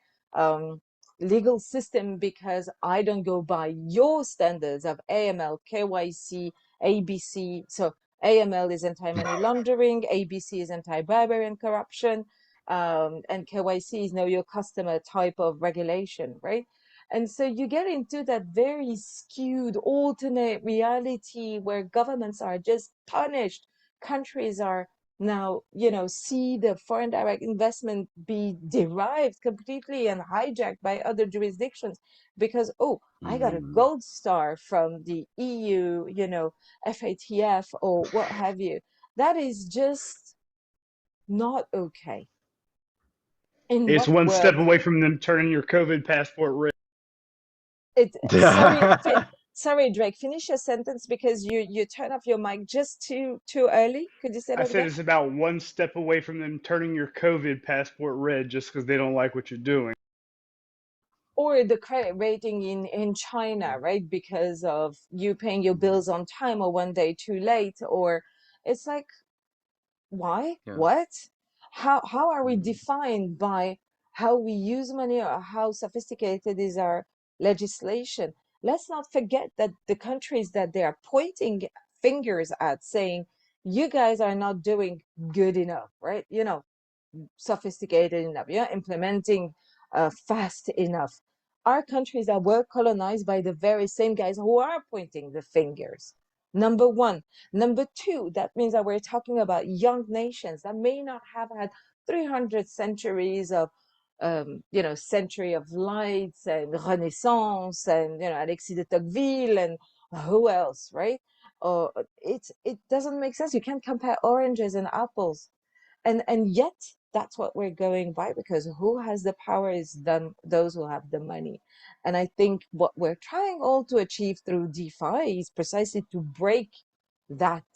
legal system, because I don't go by your standards of AML, KYC, ABC. So AML is anti-money laundering, ABC is anti-bribery and corruption, and KYC is know your customer type of regulation, right? And so you get into that very skewed alternate reality where governments are just punished. Countries are now, see the foreign direct investment be derived completely and hijacked by other jurisdictions because, oh, I got a gold star from the EU, FATF or what have you. That is just not okay. In It's what one step world? away from them turning your COVID passport red. Sorry, Drake, finish your sentence because you turn off your mic just too early. Could you say I that said again? it's about one step away from them turning your COVID passport red just because they don't like what you're doing. Or the credit rating in China, right? Because of you paying your bills on time or one day too late, or it's like, why? Yeah. What? How are we defined by how we use money, or how sophisticated is our legislation? Let's not forget that the countries that they are pointing fingers at, saying you guys are not doing good enough, right? Sophisticated enough, implementing fast enough. Our countries that were colonized by the very same guys who are pointing the fingers. Number one. Number two, that means that we're talking about young nations that may not have had 300 centuries of, century of lights and Renaissance and, Alexis de Tocqueville and who else, right? It doesn't make sense. You can't compare oranges and apples. And yet that's what we're going by, because who has the power is those who have the money. And I think what we're trying all to achieve through DeFi is precisely to break that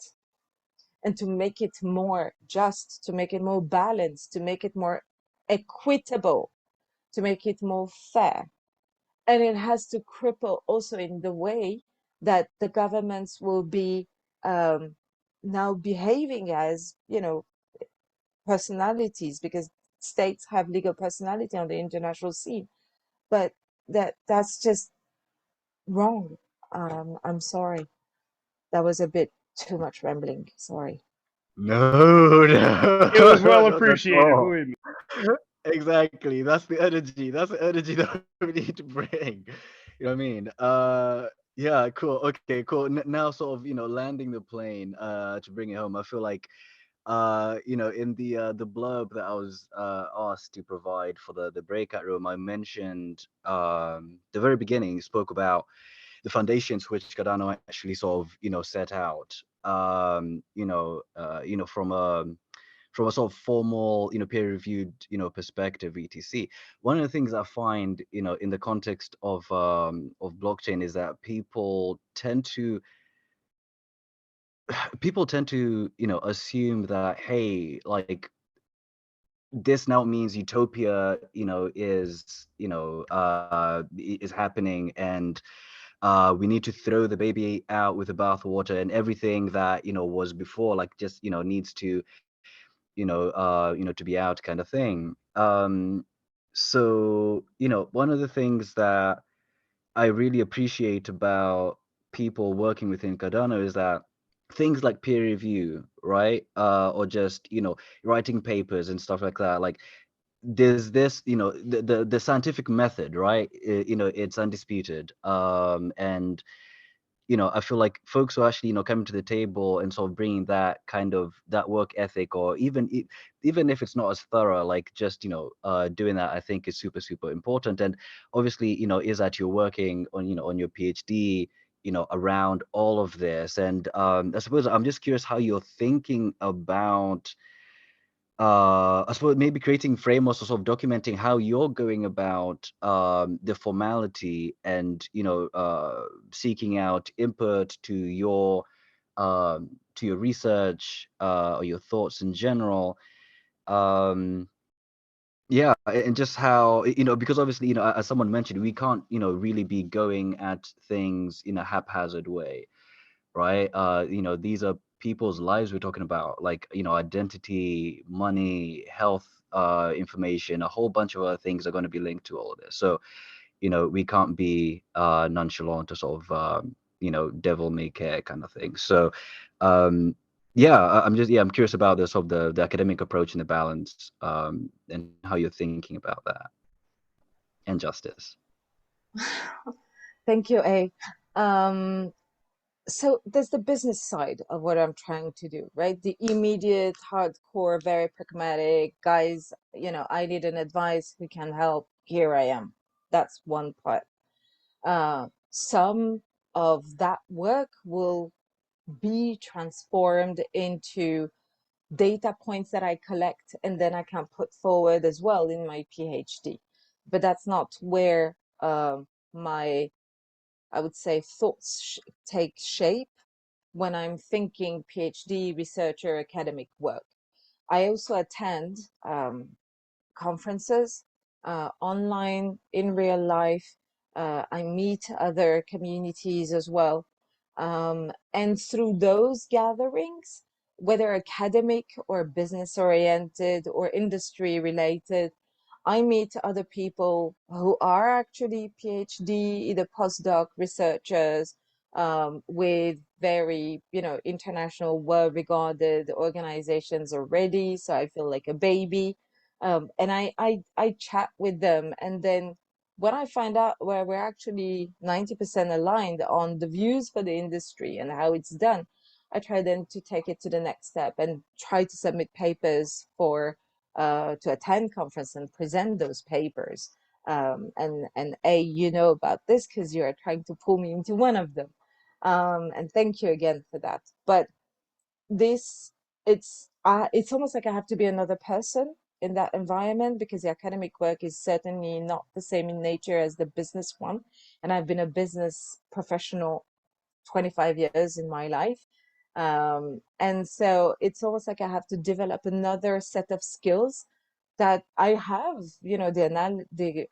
and to make it more just, to make it more balanced, to make it more equitable, to make it more fair. And it has to cripple also in the way that the governments will be now behaving as, personalities, because states have legal personality on the international scene, but that's just wrong. I'm sorry, that was a bit too much rambling, sorry. No, It was well not at appreciated, all. believe me. Exactly. That's the energy. That's the energy that we need to bring. You know what I mean? Yeah, cool. Okay, cool. Now sort of, landing the plane to bring it home. I feel like in the blurb that I was asked to provide for the breakout room, I mentioned the very beginning, spoke about the foundations which Cardano actually sort of, set out from a sort of formal, peer reviewed, perspective, etc. One of the things I find, in the context of blockchain is that people tend to, assume that, hey, like, this now means utopia, is happening, and we need to throw the baby out with the bathwater, and everything that, was before, like, just, needs to, to be out, kind of thing. So, one of the things that I really appreciate about people working within Cardano is that things like peer review, right? Or just, writing papers and stuff like that. Like, there's this, the scientific method, right? It's undisputed. And I feel like folks who actually, coming to the table and sort of bringing that kind of that work ethic, or even if it's not as thorough, like, just, doing that, I think is super, super important. And obviously, is that you're working on, on your PhD, around all of this. And I suppose I'm just curious how you're thinking about, I suppose, maybe creating frameworks or sort of documenting how you're going about the formality, and, seeking out input to your research, or your thoughts in general. Um, yeah, and just how, because obviously, as someone mentioned, we can't, really be going at things in a haphazard way, right? These are people's lives we're talking about, like, identity, money, health, information, a whole bunch of other things are going to be linked to all of this. So, we can't be nonchalant, to sort of, devil may care kind of thing. So, yeah, I'm curious about the sort of the academic approach and the balance, and how you're thinking about that, and justice. Thank you, A. Um, so there's the business side of what I'm trying to do, right? The immediate, hardcore, very pragmatic guys, I need an advice, who can help? Here I am. That's one part. Some of that work will be transformed into data points that I collect, and then I can put forward as well in my PhD. But that's not where my, I would say, thoughts take shape when I'm thinking PhD, researcher, academic work. I also attend conferences, online, in real life. I meet other communities as well. And through those gatherings, whether academic or business oriented or industry related, I meet other people who are actually PhD, either postdoc researchers, with very, international, well-regarded organizations already. So I feel like a baby. And I chat with them. And then when I find out where we're actually 90% aligned on the views for the industry and how it's done, I try then to take it to the next step and try to submit papers for to attend conference and present those papers. And A, about this because you are trying to pull me into one of them. And thank you again for that. But this, it's almost like I have to be another person in that environment, because the academic work is certainly not the same in nature as the business one. And I've been a business professional 25 years in my life. And so it's almost like I have to develop another set of skills that I have, the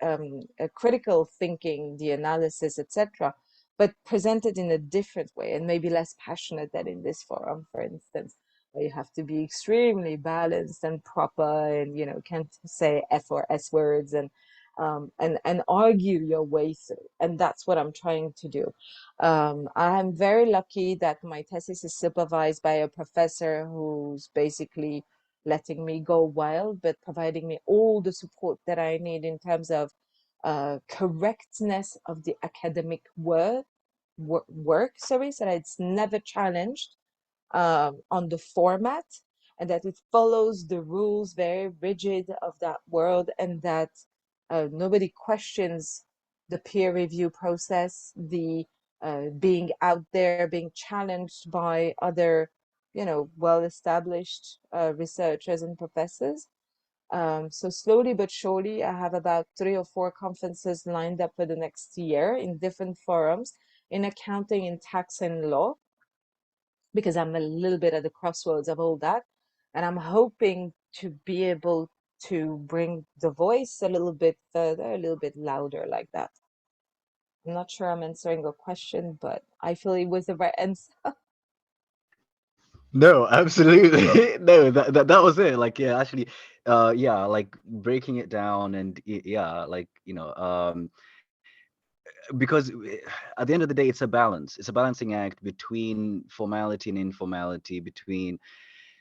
critical thinking, the analysis, etc., but presented in a different way and maybe less passionate than in this forum, for instance, where you have to be extremely balanced and proper, and can't say F or S words, and argue your way through. And that's what I'm trying to do. I'm very lucky that my thesis is supervised by a professor who's basically letting me go wild, but providing me all the support that I need in terms of correctness of the academic work, so that it's never challenged on the format, and that it follows the rules very rigid of that world, and that nobody questions the peer review process, the being out there, being challenged by other, well-established researchers and professors. So slowly but surely, I have about 3 or 4 conferences lined up for the next year in different forums in accounting, in tax and law, because I'm a little bit at the crossroads of all that. And I'm hoping to be able to bring the voice a little bit further, a little bit louder like that. I'm not sure I'm answering your question, but I feel it was the right answer. No, absolutely. No, that was it. Like, yeah, actually, yeah, like breaking it down and yeah, like, because at the end of the day, it's a balance. It's a balancing act between formality and informality, between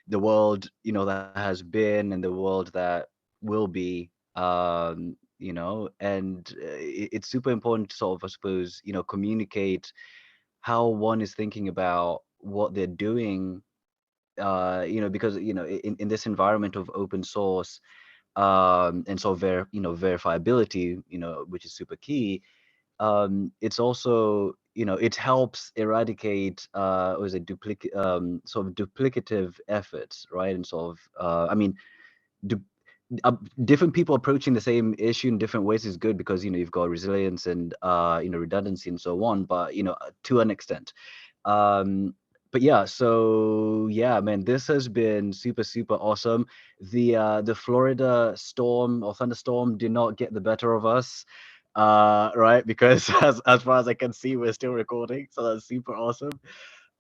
the world, that has been and the world that will be, and it's super important to sort of, I suppose, communicate how one is thinking about what they're doing, because in this environment of open source, and so verifiability, which is super key. It's also, it helps eradicate what is it duplicate sort of duplicative efforts, right? And sort of I mean, du- different people approaching the same issue in different ways is good, because you've got resilience and redundancy and so on, but to an extent. But yeah, so yeah, man, this has been super, super awesome. The Florida storm or thunderstorm did not get the better of us, right? Because as far as I can see, we're still recording, so that's super awesome.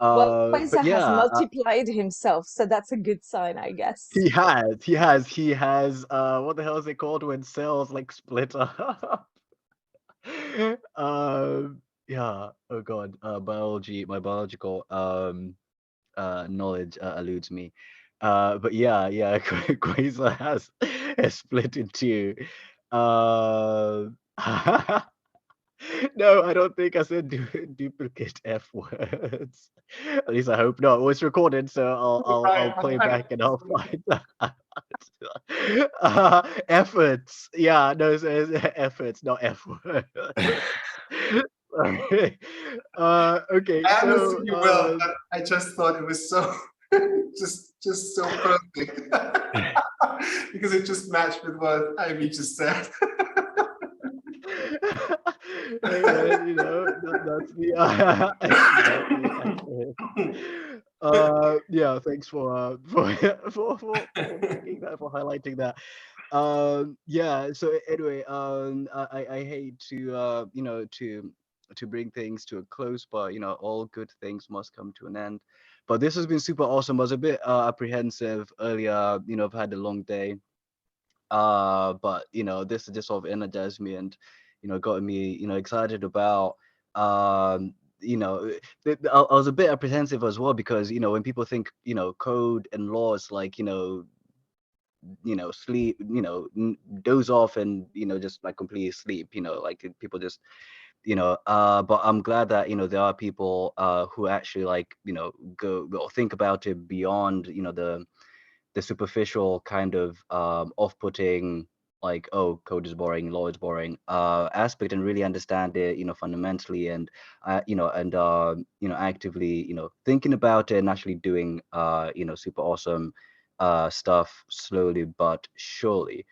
Well, But Quasar has yeah, multiplied himself, so that's a good sign, I guess. he has what the hell is it called when cells like split up? Yeah, oh god, biology, my biological knowledge eludes me. But yeah, Quasar has split in two. uh No, I don't think I said duplicate F words. At least I hope not. Well, it's recorded, so I'll play back and I'll find that. Efforts. Yeah, no, it's efforts, not F words. Sorry. Okay, I so understood you well, but I just thought it was so just so perfect because it just matched with what Ivy just said. hey man, that's me. Yeah, thanks for making that, for highlighting that. Yeah, so anyway, I hate to to bring things to a close, but all good things must come to an end. But this has been super awesome. I was a bit apprehensive earlier. I've had a long day, but this just sort of energized me and got me excited about I was a bit apprehensive as well, because when people think code and law is like sleep, doze off and just like completely sleep, like people just but I'm glad that there are people who actually like go or think about it beyond the superficial kind of off-putting, like, oh, code is boring, law is boring aspect, and really understand it fundamentally, and actively thinking about it and actually doing super awesome stuff slowly but surely.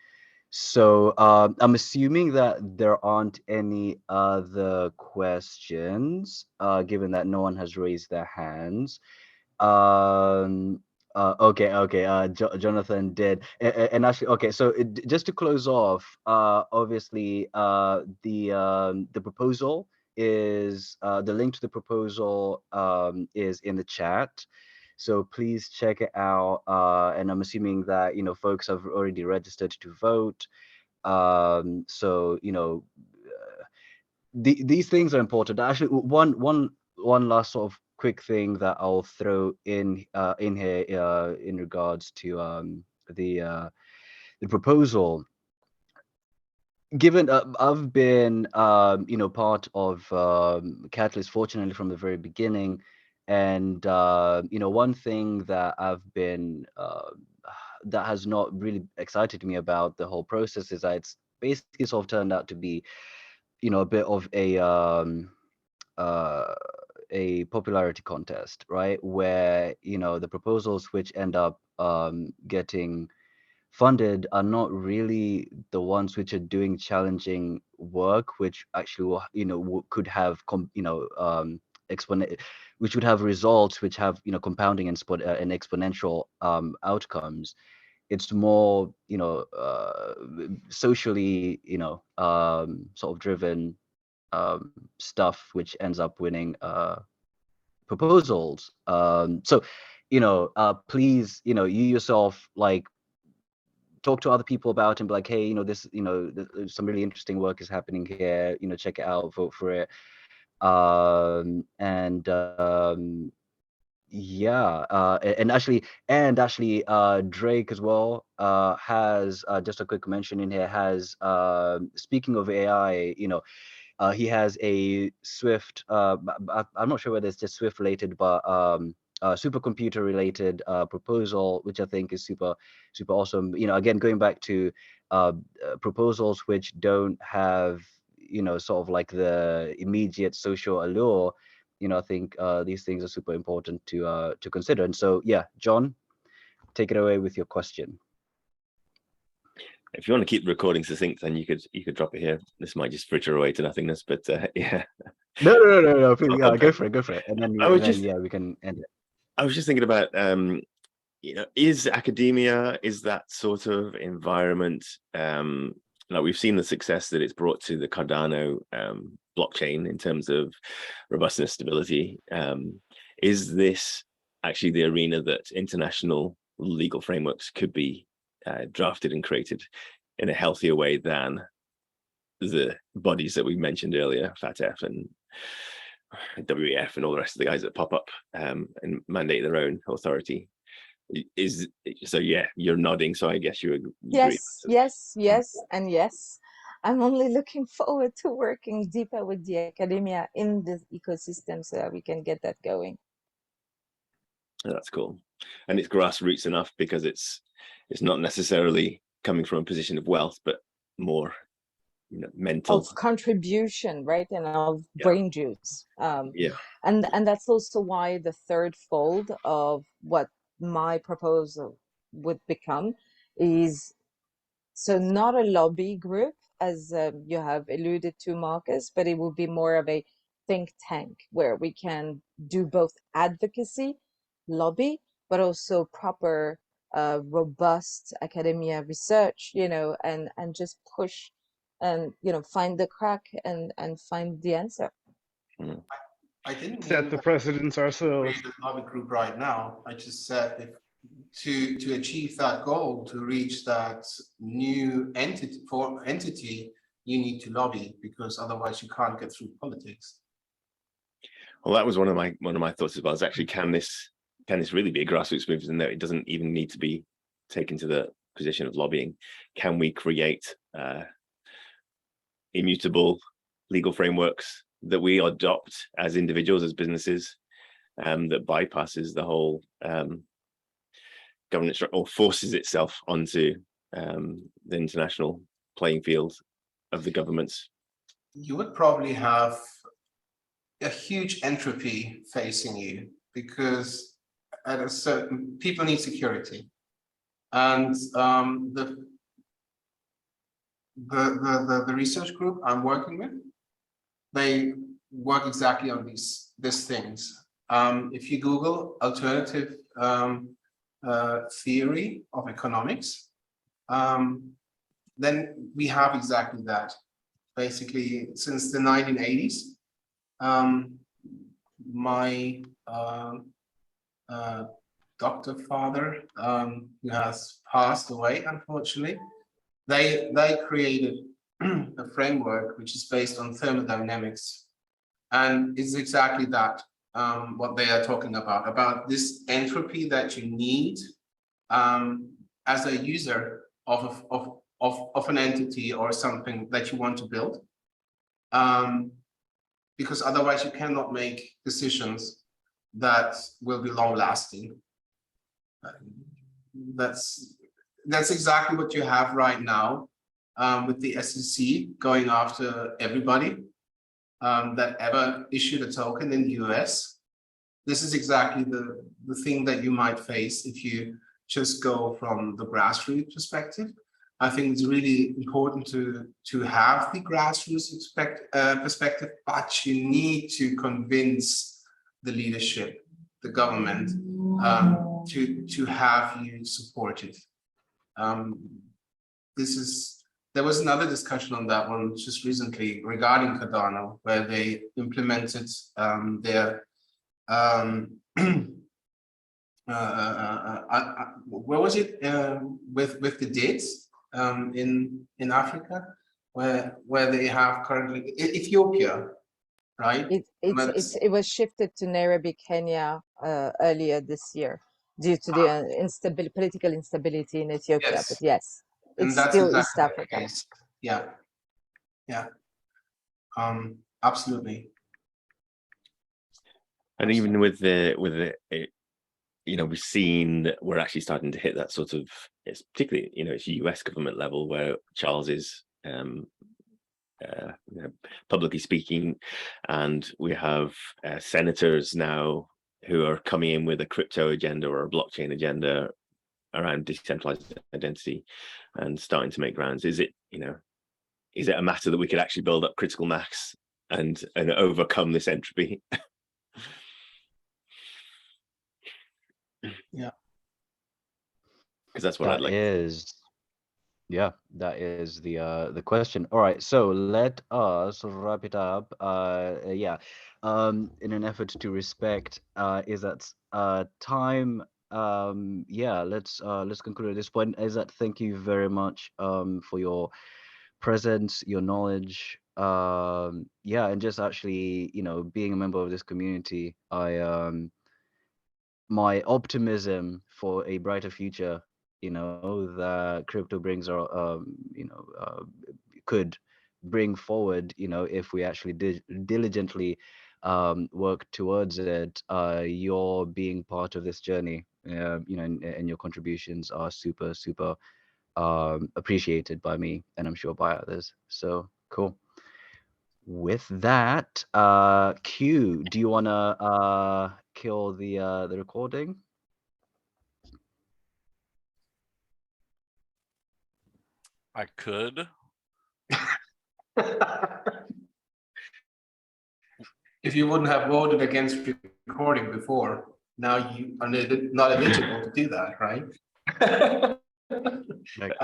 So I'm assuming that there aren't any other questions, given that no one has raised their hands. Um, okay. Jonathan did, and actually, okay. So just to close off, obviously, the proposal is the link to the proposal is in the chat. So please check it out. And I'm assuming that folks have already registered to vote. So these things are important. Actually, one last sort of quick thing that I'll throw in here in regards to the proposal. Given I've been part of Catalyst, fortunately, from the very beginning, and one thing that I've been that has not really excited me about the whole process is that it's basically sort of turned out to be a bit of a a popularity contest, right? Where, you know, the proposals which end up getting funded are not really the ones which are doing challenging work, which actually will, you know, could have which would have results which have, you know, compounding and exponential outcomes. It's more, you know, socially, you know, sort of driven stuff which ends up winning proposals. So, you know, please, you know, you yourself, like, talk to other people about it and be like, hey, you know, this, you know, some really interesting work is happening here, you know, check it out, vote for it. Yeah, and actually Drake as well has just a quick mention in here, has speaking of AI, you know, he has a Swift, I'm not sure whether it's just Swift related, but supercomputer related proposal, which I think is super awesome. You know, again, going back to proposals which don't have, you know, sort of like the immediate social allure. You know, I think these things are super important to consider. And so, yeah, John, take it away with your question. If you want to keep the recording succinct, then you could drop it here. This might just fritter away to nothingness, but yeah. No. Please, yeah, go for it, and then yeah, we can end it. I was just thinking about, you know, is academia, is that sort of environment, like we've seen the success that it's brought to the Cardano blockchain in terms of robustness, stability. Is this actually the arena that international legal frameworks could be drafted and created in a healthier way than the bodies that we mentioned earlier, FATF and WEF and all the rest of the guys that pop up and mandate their own authority? Is so? Yeah, you're nodding, so I guess you agree. Yes, and yes. I'm only looking forward to working deeper with the academia in this ecosystem so that we can get that going. That's cool, and it's grassroots enough because it's not necessarily coming from a position of wealth, but more, you know, mental of contribution, right, and of Yeah. brain juice. Yeah, And that's also why the third fold of what my proposal would become is, so not a lobby group, as you have alluded to, Marcus, but it will be more of a think tank where we can do both advocacy, lobby, but also proper, robust academia research, you know, and just push and, you know, find the crack and find the answer. I didn't Set mean the that precedents ourselves. create a lobby group right now. I just said if to achieve that goal, to reach that new entity, you need to lobby, because otherwise you can't get through politics. well, that was one of my thoughts as well. Is actually, can this really be a grassroots movement? And that it doesn't even need to be taken to the position of lobbying. Can we create immutable legal frameworks that we adopt as individuals, as businesses, that bypasses the whole governance, or forces itself onto the international playing field of the governments? You would probably have a huge entropy facing you, because at a certain, people need security, and the research group I'm working with, they work exactly on these things. If you Google alternative theory of economics, then we have exactly that. Basically, since the 1980s, my doctor father, who has passed away, unfortunately, they created a framework which is based on thermodynamics, and it's exactly that, what they are talking about this entropy that you need as a user of an entity or something that you want to build, because otherwise you cannot make decisions that will be long lasting. That's exactly what you have right now with the SEC going after everybody. that ever issued a token in the US. This is exactly the thing that you might face if you just go from the grassroots perspective. I think it's really important to have the grassroots perspective, but you need to convince the leadership, the government, to have you supported. There was another discussion on that one just recently regarding Cardano, where they implemented their where was it with the dates in Africa, where they have currently Ethiopia, right? It was shifted to Nairobi, Kenya earlier this year due to the political instability in Ethiopia. Yes. But yes, it's still East Africa. Yeah, absolutely. And even with the you know, we've seen that we're actually starting to hit that sort of, it's particularly, you know, it's US government level where Charles is you know, publicly speaking, and we have senators now who are coming in with a crypto agenda or a blockchain agenda around decentralized identity and starting to make grounds. Is it, you know, is it a matter that we could actually build up critical mass and overcome this entropy? Yeah, because that's what I'd like. Yeah, that is the question. All right, so let us wrap it up. Yeah, in an effort to respect Izzat's time. Yeah, let's conclude at this point. Izzat, thank you very much for your presence, your knowledge. Yeah, and just actually, you know, being a member of this community, my optimism for a brighter future, you know, that crypto brings, or you know, could bring forward, you know, if we actually diligently work towards it. You're being part of this journey, you know, and your contributions are super appreciated by me, and I'm sure by others. So cool. With that, Q, do you wanna kill the recording? I could. If you wouldn't have voted against recording before, now you are not eligible to do that, right?